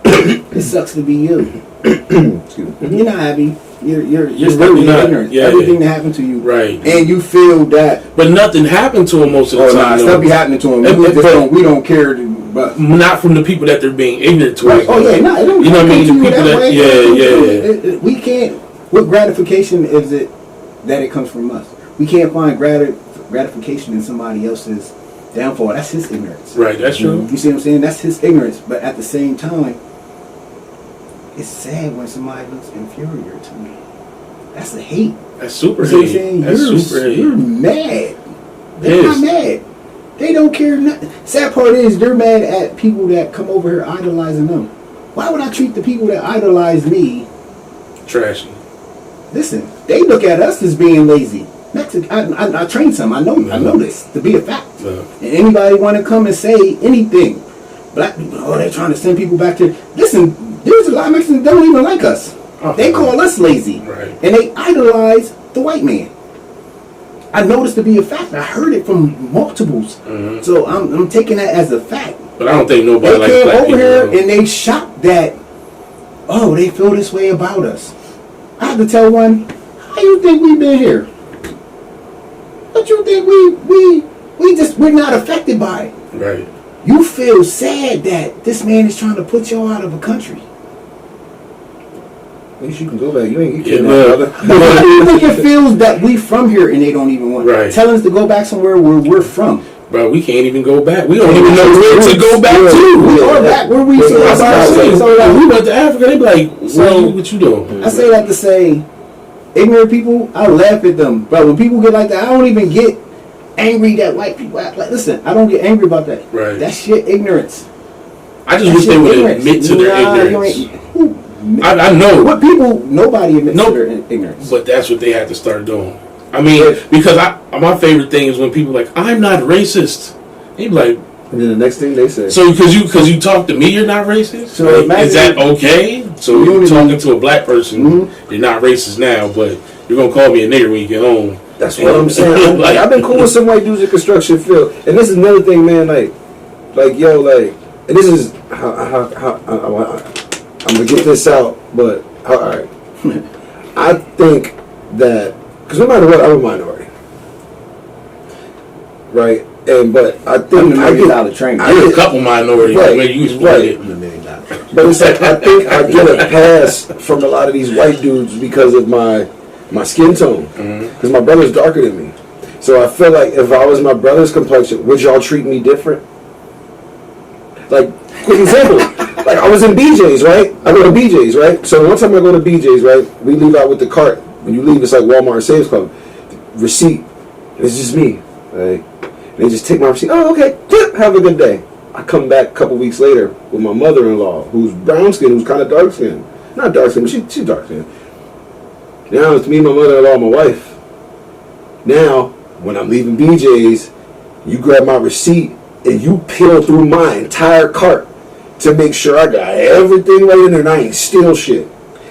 it sucks to be you. Excuse me. You're not happy. You're You're stuck really in your not. ignorance. Yeah, Everything yeah. that happened to you, Right. and you feel that But nothing happened to them most of the time. stuff be though. happening to them. But- We don't care. But Not from the people that they're being ignorant towards. oh yeah, no, it don't You know what I mean? come The to you people that, way. yeah. We can't. What gratification is it that it comes from us? We can't find gratification in somebody else's downfall. That's his ignorance. Right, that's true. You see what I'm saying? That's his ignorance. But at the same time, it's sad when somebody looks inferior to me. That's a hate. That's super You see what I'm hate. saying? That's super You're hate. mad. They're not Yes. mad. They don't care nothing. Sad part is they're mad at people that come over here idolizing them. Why would I treat the people that idolize me? Trashy. Listen, they look at us as being lazy. I trained some. I know this to be a fact. Yeah. And anybody want to come and say anything, black people, oh, they're trying to send people back to. Listen, there's a lot of Mexicans that don't even like us. Oh, They call us lazy, Right. and they idolize the white man. I know this to be a fact. I heard it from multiples, Mhm. so I'm taking that as a fact. But I don't think They nobody likes came black over people. here though. and they shocked that, oh, they feel this way about us. I had to tell one, how you think we've been here? What you think we're not affected by it? Right. You feel sad that this man is trying to put y'all out of a country. At least you can go back. You ain't Yeah, getting but- that, But how do you think it feels that we from here and they don't even want Right. telling us to go back somewhere where we're from? Bro, we can't even go back. We don't even know where to go back Yeah. to. We are back where we Yeah, so That's what I'm saying. so When we went to Africa, they be like, So- what you doing? I say that to say, ignorant people, I laugh at them. But when people get like that, I don't even get angry that white people act like. Listen, I don't get angry about that. Right. That's your ignorance. I just That's wish they your would ignorance. admit to their Nah, you ignorance. ain't- who- I know. What people? Nobody admits Nope. to their ignorance. But that's what they have to start doing. I mean, because my favorite thing is when people are like, I'm not racist. They be like, And then the next thing they say, so because you talk to me, you're not racist? So Like, imagine- is that okay? So You you're don't even- talking to a black person, Mhm. you're not racist now, but you're gonna call me a nigger when you get home. that's what I'm saying. Like, I've been cool with some white dudes in construction field, and this is another thing, man. Like yo, like, and this is how I'm gonna get this out, but all right. I think that because no matter what, I'm a minority, right? But I I'm think the I $1 million get, trainer. I You're a get- couple minorities, Right, maybe you explain right. it. I'm the $1 million trainer. But it's like I think I get a pass from a lot of these white dudes because of my skin tone. Because my brother's darker than me. So I feel like if I was my brother's complexion, would y'all treat me different? Like, quick example. Like, I was in BJ's, right? I go to BJ's, right? So one time I go to BJ's, right? We leave out with the cart. When you leave, it's like Walmart and Sam's Club. Receipt. It's just me. Right? They just take my receipt. Oh, okay. Have a good day. I come back a couple weeks later with my mother-in-law, who's brown skinned, who's kind of dark skinned. Not dark skinned, but she's dark skinned. Now it's me, my mother-in-law, my wife. Now, when I'm leaving BJ's, you grab my receipt and you peel through my entire cart to make sure I got everything right in there and I ain't steal shit.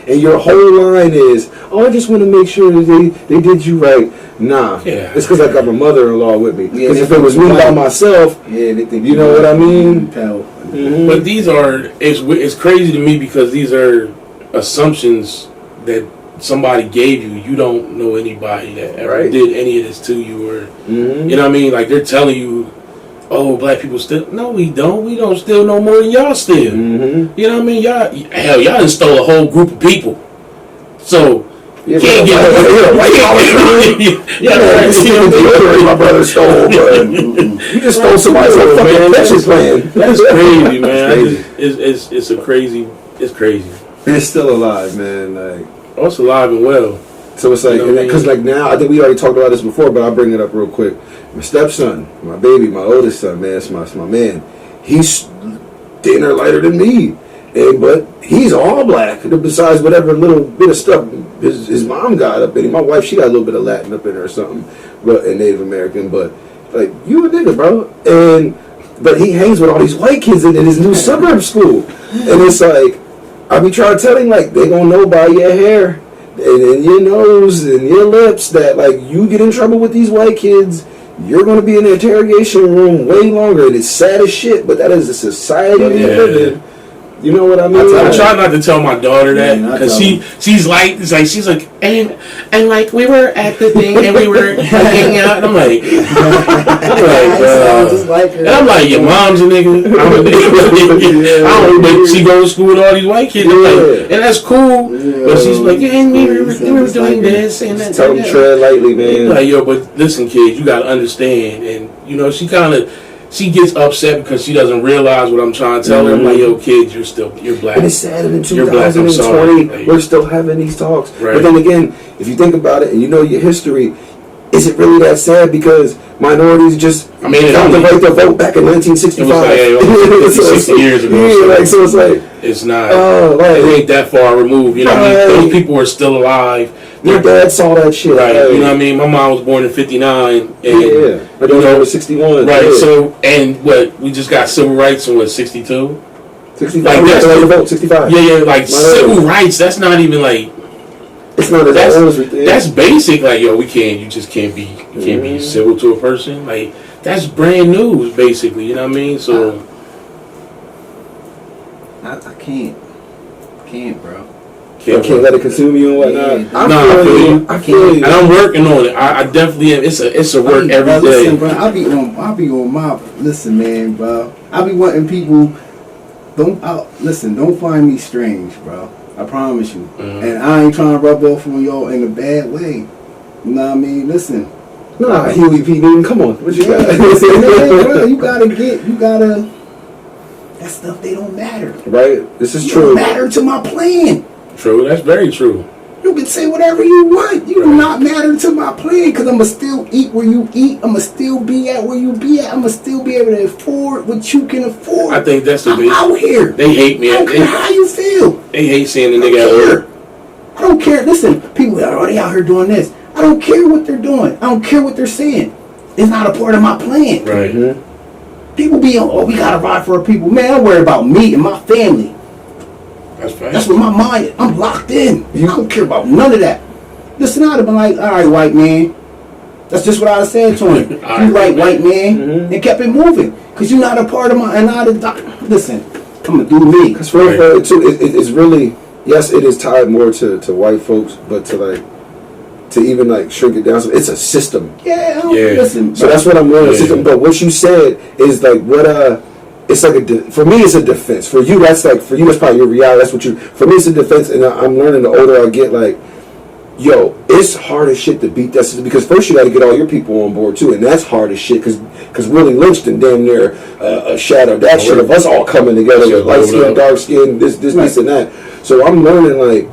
And your whole line is, oh, I just want to make sure that they did you right. Nah, Yeah. it's because I got my mother-in-law with me. Yeah, Because if it was me by myself, Yeah, they think You know what I mean? Tell. But these are, it's crazy to me because these are assumptions that somebody gave you. You don't know anybody that ever Right. did any of this to you, or Mhm. you know what I mean? Like they're telling you, oh, black people steal. No, we don't. We don't steal no more than y'all steal. Mhm. You know what I mean? Y'all done stole a whole group of people. So Yeah, can't get my brother stole, but you just stole somebody's whole fucking pension plan. That's crazy, man. It's crazy. It's crazy. It's still alive, man. Like, Oh, it's alive and well. So it's like, You know what I mean? because like now, I think we already talked about this before, but I'll bring it up real quick. My stepson, my baby, my oldest son, man, it's my man. He's damn near lighter than me, but he's all black. Besides whatever little bit of stuff his mom got up in him. My wife, she got a little bit of Latin up in her or something, but and Native American. But like, you a nigga, bro, but he hangs with all these white kids in his new suburb school, and it's like, I be trying to tell him, like, they gonna know by your hair and your nose and your lips that, like, you get in trouble with these white kids, you're gonna be in the interrogation room way longer. And it's sad as shit, but that is the society we live in. You know what I mean? I try not to tell my daughter that Yeah, because she's like and like we were at the thing and we were hanging out and I'm like just like her. and I'm like, your mom's a nigga. I'm a nigga. I don't know, but she goes to school with all these white kids. I'm like, and that's cool. But she's like, yeah, and we were doing this and that. Tell them tread lightly, man. Like, yo, but listen, kids, you gotta understand. And you know, she gets upset because she doesn't realize what I'm trying to tell her. I'm like, yo, kid, you're black. And it's sad that in You're black, I'm 2020, sorry. we're still having these talks. Right. But then again, if you think about it and you know your history, is it really that sad? Because minorities just got the right to vote back in 1965. It was like 60 years ago. Yeah, like, so it's like, it's not. like, it ain't that far removed. You know what I mean? Those people are still alive. your dad saw that shit. Right. Like, You know what I mean? My mom was born in 59. And, yeah. But you know, was 61. right. Yeah. So, and what, we just got civil rights in what, 62? 65. Like, That's that's the vote, 65. Yeah, like civil rights, that's not even like, It's not as that's basic. Like, yo, you just can't be civil to a person. Like, that's brand new, basically. You know what I mean? So, I can't, bro. Can't let it consume you and whatnot. Yeah. I feel you. I can't. and I'm working on it. I definitely am. It's a work every day. Listen, bro, I be on my. Listen, man, bro. I be wanting people. Don't find me strange, bro. I promise you. Mm-hmm. And I ain't trying to rub off on y'all in a bad way. You know what I mean? Listen. Nah, Huey P. Newton, come on. What you got? Listen, man, bro, you gotta. That stuff, they don't matter. Right? This is You true. don't matter to my plan. True. That's very true. You can say whatever you want. You do not matter to my plan because I'm going to still eat where you eat. I'm going to still be at where you be at. I'm going to still be able to afford what you can afford. I think that's the I'm big. out here. They hate me. I don't care how you feel. They hate seeing the I nigga at don't work. care. I don't care. Listen, people are already out here doing this. I don't care what they're doing. I don't care what they're saying. It's not a part of my plan. Right. Mm-hmm. People be on, we got to ride for our people. Man, I worry about me and my family. That's right. That's what my mind, I'm locked in. I don't care about none of that. Listen, I'd have been like, all right, white man. That's just what I'd have said to him. You right, white man. And kept it moving. Because you're not a part of my, and listen, I'm going to do me. Because it's really, yes, it is tied more to white folks, but to even like shrink it down. So it's a system. Yeah, Yeah. listen. So that's what I'm learning. Yeah. System. But what you said is like it's like for me it's a defense. For you that's probably your reality. That's what for me it's a defense, and I'm learning the older I get, like, yo, it's hard as shit to beat that system, because first you got to get all your people on board too, and that's hard as shit because Willie Lynch done damn near shadowed that shit of us all coming together with light skin, dark skin, this and that. So I'm learning, like,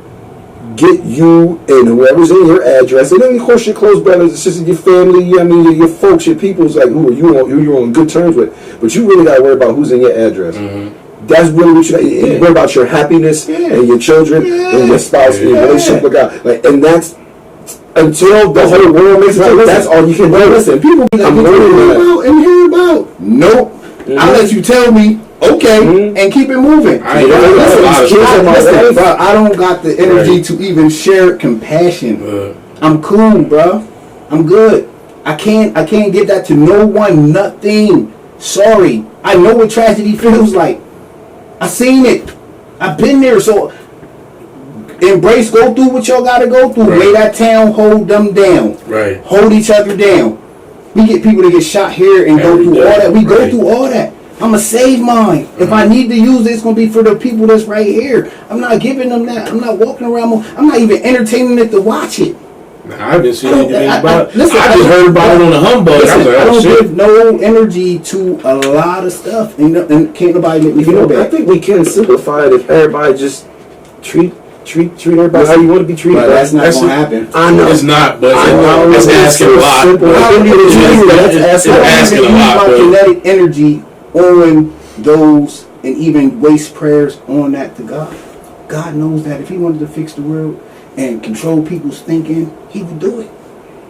get you and whoever's in your address, and then of course your close brothers, sisters, your family, your folks, your people's, like, who you're on good terms with, but you really got to worry about who's in your address. That's really what you worry about, your happiness and your children and your spouse and your relationship with God. Like, and that's until the whole world makes it. That's all you can do. Listen, people be like, I'm learning hear about. Nope. I'll let you tell me, okay, and keep it moving. I don't got the energy to even share compassion. I'm cool, bro. I'm good. I can't give that to no one, nothing. Sorry. I know what tragedy feels like. I seen it. I've been there. So embrace, go through what y'all gotta go through. Right. Lay that town, hold them down. Right. Hold each other down. We get people to get shot here and go through all that. We go through all that. I'ma save mine. If I need to use it, it's gonna be for the people that's right here. I'm not giving them that. I'm not walking around. I'm not even entertaining it to watch it. I haven't seen anything about it. Listen, I just heard about it on the humbug. Listen, I was like, I oh, don't shit. give no energy to a lot of stuff, and can't nobody make me feel I bad. think we can simplify it if everybody just treat treat everybody how you want to be treated. But that's not That's gonna it. happen. I know. It's not, but I know. it's asking a lot. Simple. How do you It's asking a use lot, my but- kinetic energy on those and even waste prayers on that to God? God knows that if He wanted to fix the world and control people's thinking, He would do it.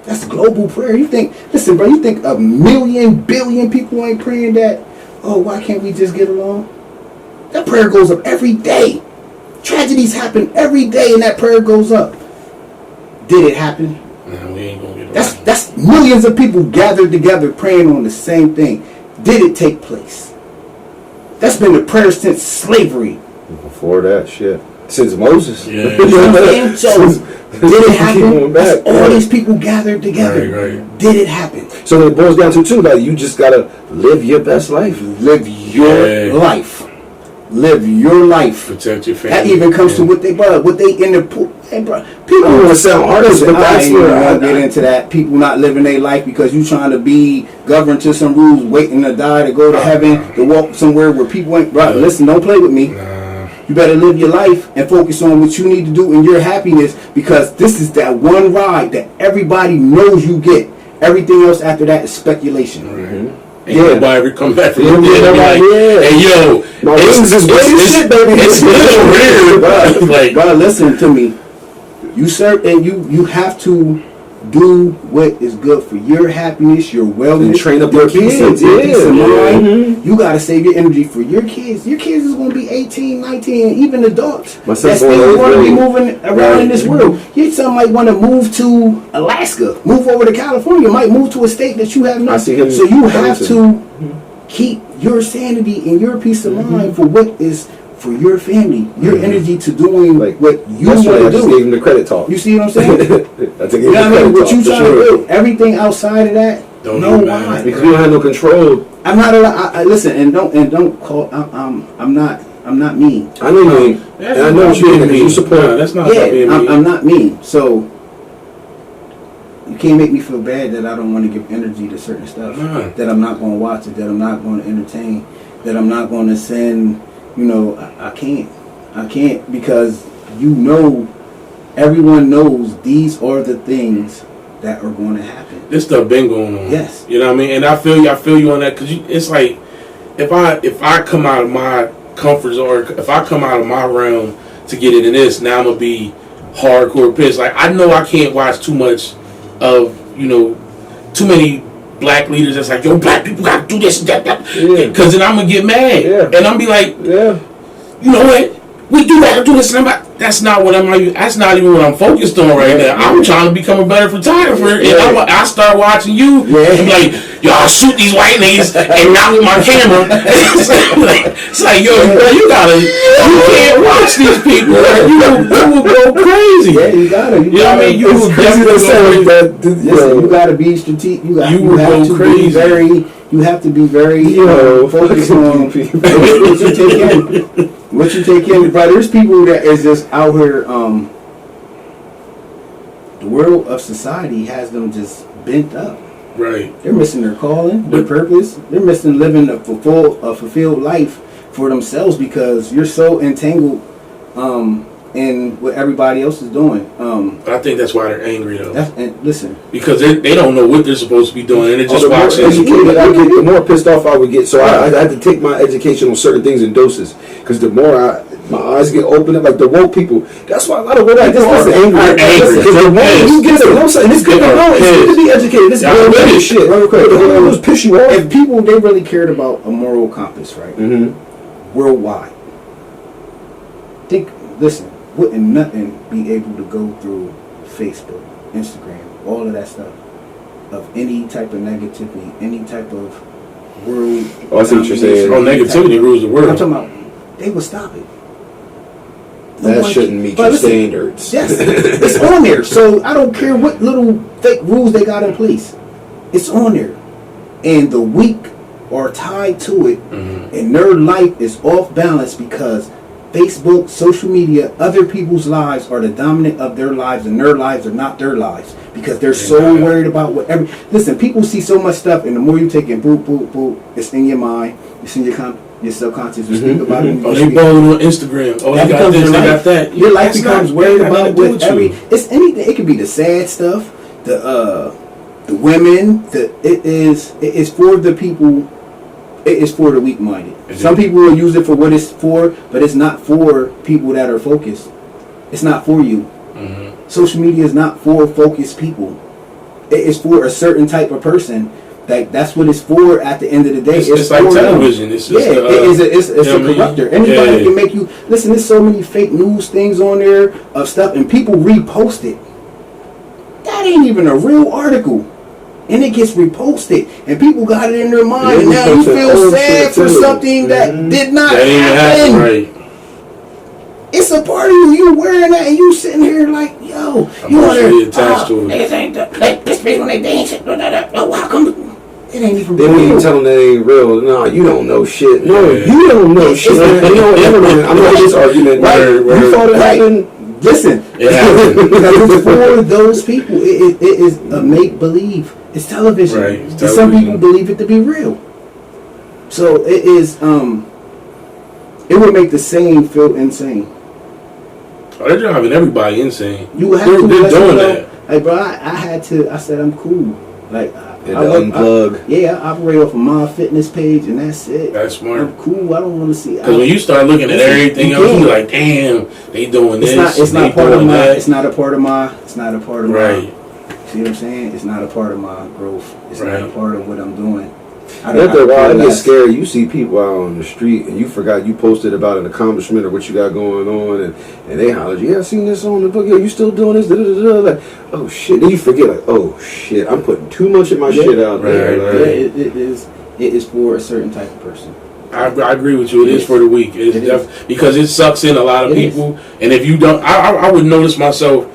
That's global prayer. You think, listen, bro, you think a million, billion people ain't praying that, oh, why can't we just get along? That prayer goes up every day. Tragedies happen every day and that prayer goes up. Did it happen? Nah, we ain't gonna get That's millions of people gathered together praying on the same thing. Did it take place? That's been the prayer since slavery. Before that, shit. Since Moses. Yeah. You know what I'm saying? So, did it happen? Going back, All yeah. these people gathered together. Right. Did it happen? So it boils down to too, like you just gotta live your best life. Live your Yeah. life. Live your life. Protect your family. That even comes to what they in the pool. Hey, bro, I people don't want to sound hardest, but I that's ain't even where gonna get I into that. People not living their life because you trying to be governed to some rules, waiting to die to go to heaven, to walk somewhere where people ain't. Bro, listen, don't play with me. Nah. You better live your life and focus on what you need to do in your happiness, because this is that one ride that everybody knows you get. Everything else after that is speculation. Ain't Yeah. nobody ever come back from Yeah, the dead and be nobody- like, yeah. hey, yo, My wings is wet as shit, baby. It's little weird. Like, But listen to me. You serve and you have to do what is good for your happiness, your wellness, And train up your peace kids, your peace of yeah. mind. Mhm. You gotta save your energy for your kids. Your kids is gonna be 18, 19, and even adults My that son's still going want to be to moving around in this world. Your son might want to move to Alaska, move over to California, might move to a state that you have I not. see him So you have dancing. to keep your sanity and your peace of mind for what is for your family, your energy to doing Like, what you want yesterday I to just gave do. him the credit talk. You see what I'm saying? I took him You know the what I credit mean? What talk, you for trying sure. to do? Everything outside of that, Don't no even why. matter. Because you don't have no control. I'm not allowed. Listen, and don't call. I'm not mean. I know you ain't. that's And I know not what you mean. being Because you mean. support. Nah, that's not about being Yeah, mean. I'm not mean. So you can't make me feel bad that I don't want to give energy to certain stuff. Nah. That I'm not going to watch it. That I'm not going to entertain. That I'm not going to send. You know, I can't. I can't, because everyone knows these are the things that are going to happen. This stuff been going on. Yes. You know what I mean? And I feel you on that, because it's like, if I come out of my comfort zone, or if I come out of my realm to get into this, now I'm gonna be hardcore pissed. Like, I know I can't watch too much of, too many black leaders that's like, yo, black people gotta do this and that, Yeah. because then I'm gonna get mad. Yeah. And I'm be like, Yeah. you know what? We do gotta do this, and I'm like, that's not not even what I'm focused on right now. I'm trying to become a better photographer, and I start watching you, and be like, yo, I'll shoot these white niggas and not with my camera. It's like, yo, bro, you can't watch these people. Bro. You will go crazy. Yeah, you gotta. You know what I mean? You will definitely go crazy. Listen, you gotta be strategic. You You will have go to crazy. be very. You have to be very focused on what you take in. What you take in, but there's people that is just out here. The world of society has them just bent up. Right. They're missing their calling, their purpose. They're missing living a fulfilled life for themselves, because you're so entangled in what everybody else is doing. But I think that's why they're angry, though. And listen, Because they don't know what they're supposed to be doing, and they're just The more watching. educated I get, the more pissed off I would get. So I had to take my education on certain things in doses. Because the more my eyes get opened up, like the woke people. That's why a lot of what I just listen angry. Are angry. Because the more you get to know something, it's good to know. It's good to be educated. It's good to know shit. Real quick, those piss you off. if people, they really cared about a moral compass, right? Mm-hmm. Worldwide. Listen, wouldn't nothing be able to go through Facebook, Instagram, all of that stuff, of any type of negativity, any type of world. Oh, I see what you're saying. Oh, negativity rules the I'm world. talking about, they would stop it. That shouldn't meet But your listen, standards. Yes, it's on there. So I don't care what little fake rules they got in place. It's on there. And the weak are tied to it, and their life is off balance because Facebook, social media, other people's lives are the dominant of their lives, and their lives are not their lives because they're so worried about whatever. Listen, people see so much stuff, and the more you take it, boop, boop, boop, it's in your mind, it's in your subconscious. You think about it. Oh, they balling on Instagram. Oh, they got this, they got that. Your life becomes worried about with every. It's anything. It could be the sad stuff, the women. It is for the people. It is for the weak-minded. Some people will use it for what it's for, but it's not for people that are focused. It's not for you. Mm-hmm. Social media is not for focused people. It is for a certain type of person. That's what it's for. At the end of the day, it's like television. It's just it's a corrupter. Anybody can make you listen. There's so many fake news things on there of stuff, and people repost it. That ain't even a real article. And it gets reposted, and people got it in their mind, and now you feel sad for something that did not happen. Right. It's a part of you. You wearing that, and you sitting here like, yo, you want to attached to it. This ain't this bitch when they ain't shit. Oh, how come? It ain't even. They don't even tell them that ain't real. No, you don't know shit. No, you don't know shit. You know, I know this argument. Right? You thought it happened. Listen, because for those people, it is a make believe. It's television. Right. And some people believe it to be real. So it is. It would make the sane feel insane. Oh, they're driving everybody insane. You have to. They're doing that. Like, bro, I had to. I said I'm cool. Like, unplug. I operate off of my fitness page, and that's it. That's smart. I'm cool. I don't want to see. Because when you start looking at everything else, you're like, damn, they doing this. It's not part of my. It's not a part of my. It's not a part of my. Right. See what I'm saying? It's not a part of my growth. It's not a part of what I'm doing. After a while, I get scared. You see people out on the street, and you forgot you posted about an accomplishment or what you got going on, and they holler, yeah, I seen this on the book. Yeah, you still doing this? Like, oh shit. Then you forget, like, oh shit, I'm putting too much of my shit out there. Like, it is for a certain type of person. I agree with you. It is for the weak. Because it sucks in a lot of people. And if you don't, I would notice myself,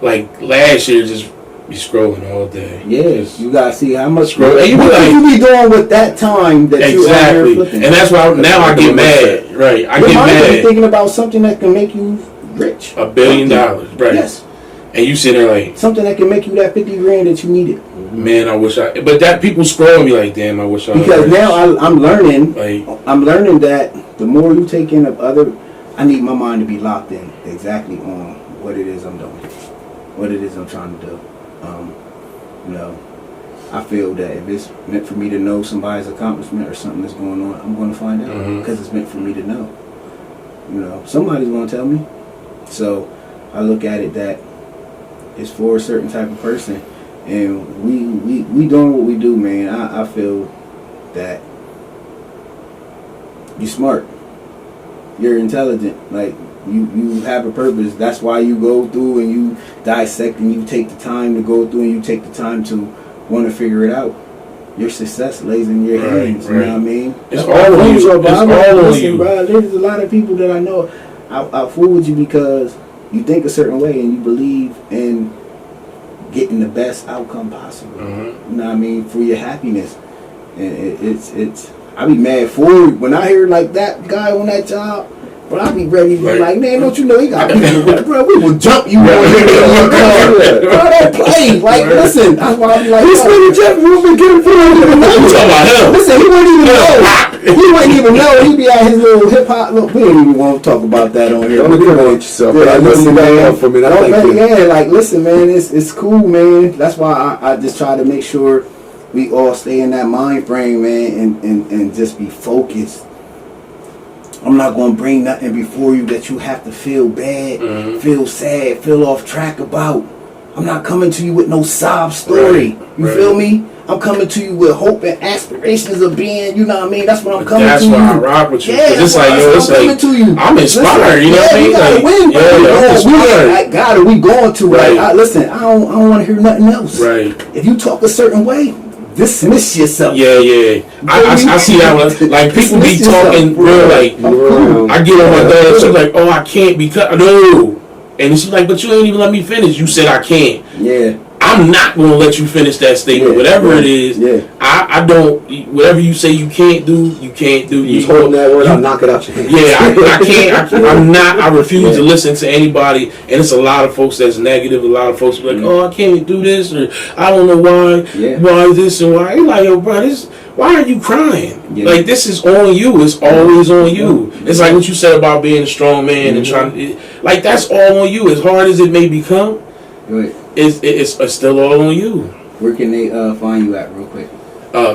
like last year, just be scrolling all day. Yes, you gotta see how much scroll. And you be doing with that time that exactly. You and that's why now I get mad. Right, I get mad thinking about something that can make you rich. $1 billion, right? Yes. And you sit there like something that can make you that 50 grand that you needed. Man, I wish I. But that people scroll me like, damn, I wish I. Because now I'm learning. I'm learning that the more you take in of other, I need my mind to be locked in exactly on what it is I'm doing, what it is I'm trying to do. You know, I feel that if it's meant for me to know somebody's accomplishment or something that's going on, I'm going to find out because it's meant for me to know. You know, somebody's going to tell me. So I look at it that it's for a certain type of person, and we doing what we do, man. I feel that you're smart, you're intelligent, like. You have a purpose. That's why you go through and you dissect and you take the time to go through and you take the time to want to figure it out. Your success lays in your hands. You know what I mean? It's all on you. It's all on you. Bro, there's a lot of people that I know. I fool with you because you think a certain way and you believe in getting the best outcome possible. You know what I mean? For your happiness. And it's. I be mad for when I hear like that guy on that job. But I'll be ready to be like, man, don't you know he got people with it, bro? We will jump you on here in one car. Bro, don't play. Like, listen, that's why I be like, this nigga Jeff, you been getting for him. Listen, he wouldn't even know. He wouldn't even know. He'd be at his little hip hop. Look, we don't even want to talk about that on here. Don't incriminate yourself. Yeah, listen, man. For me. Like, listen, man, it's cool, man. That's why I just try to make sure we all stay in that mind frame, man, and just be focused. I'm not going to bring nothing before you that you have to feel bad, feel sad, feel off track about. I'm not coming to you with no sob story. You feel me? I'm coming to you with hope and aspirations of being, you know what I mean? That's what I'm coming to you. That's why I rock with you. Yeah, it's like, yo, it's like, to you. I'm inspired, you know what I mean? We gotta win, bro. I'm inspired. We going to, right? Listen, I don't want to hear nothing else. Right. If you talk a certain way, dismiss yourself. Yeah. I see that one. Like, people be talking real, like, I get on my dad, she's like, oh, I can't because, no. And she's like, but you ain't even let me finish. You said I can't. Yeah. I'm not gonna let you finish that statement. Yeah, whatever yeah, it is, yeah. I don't. Whatever you say you can't do, you can't do. You holding that word, I'll knock it out your hand. Yeah, I can't. I'm not. I refuse to listen to anybody. And it's a lot of folks that's negative. A lot of folks be like, "Oh, I can't do this," or "I don't know why. Yeah. Why this and why?" You're like, "Yo, bro, this. Why are you crying? Yeah. Like this is on you. It's always on you. It's like what you said about being a strong man and trying. Like that's all on you. As hard as it may become, Wait, it's still all on you." where can they find you at real quick?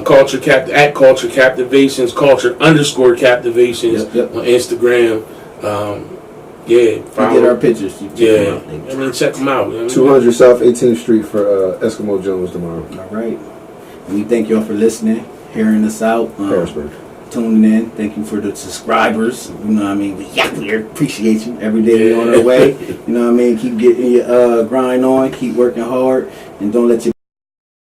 Culture Captivations, Culture_Captivations Yep. on Instagram. Yeah, You get our pictures. You check Yeah, them out. I mean, check them out. 200 South 18th Street for Eskimo Jones tomorrow. All right. And we thank y'all for listening, hearing us out, Harrisburg. tuning in. Thank you for the subscribers. You know what I mean? We appreciate you. Every day we on our way. You know what I mean? Keep getting your grind on. Keep working hard. And don't let your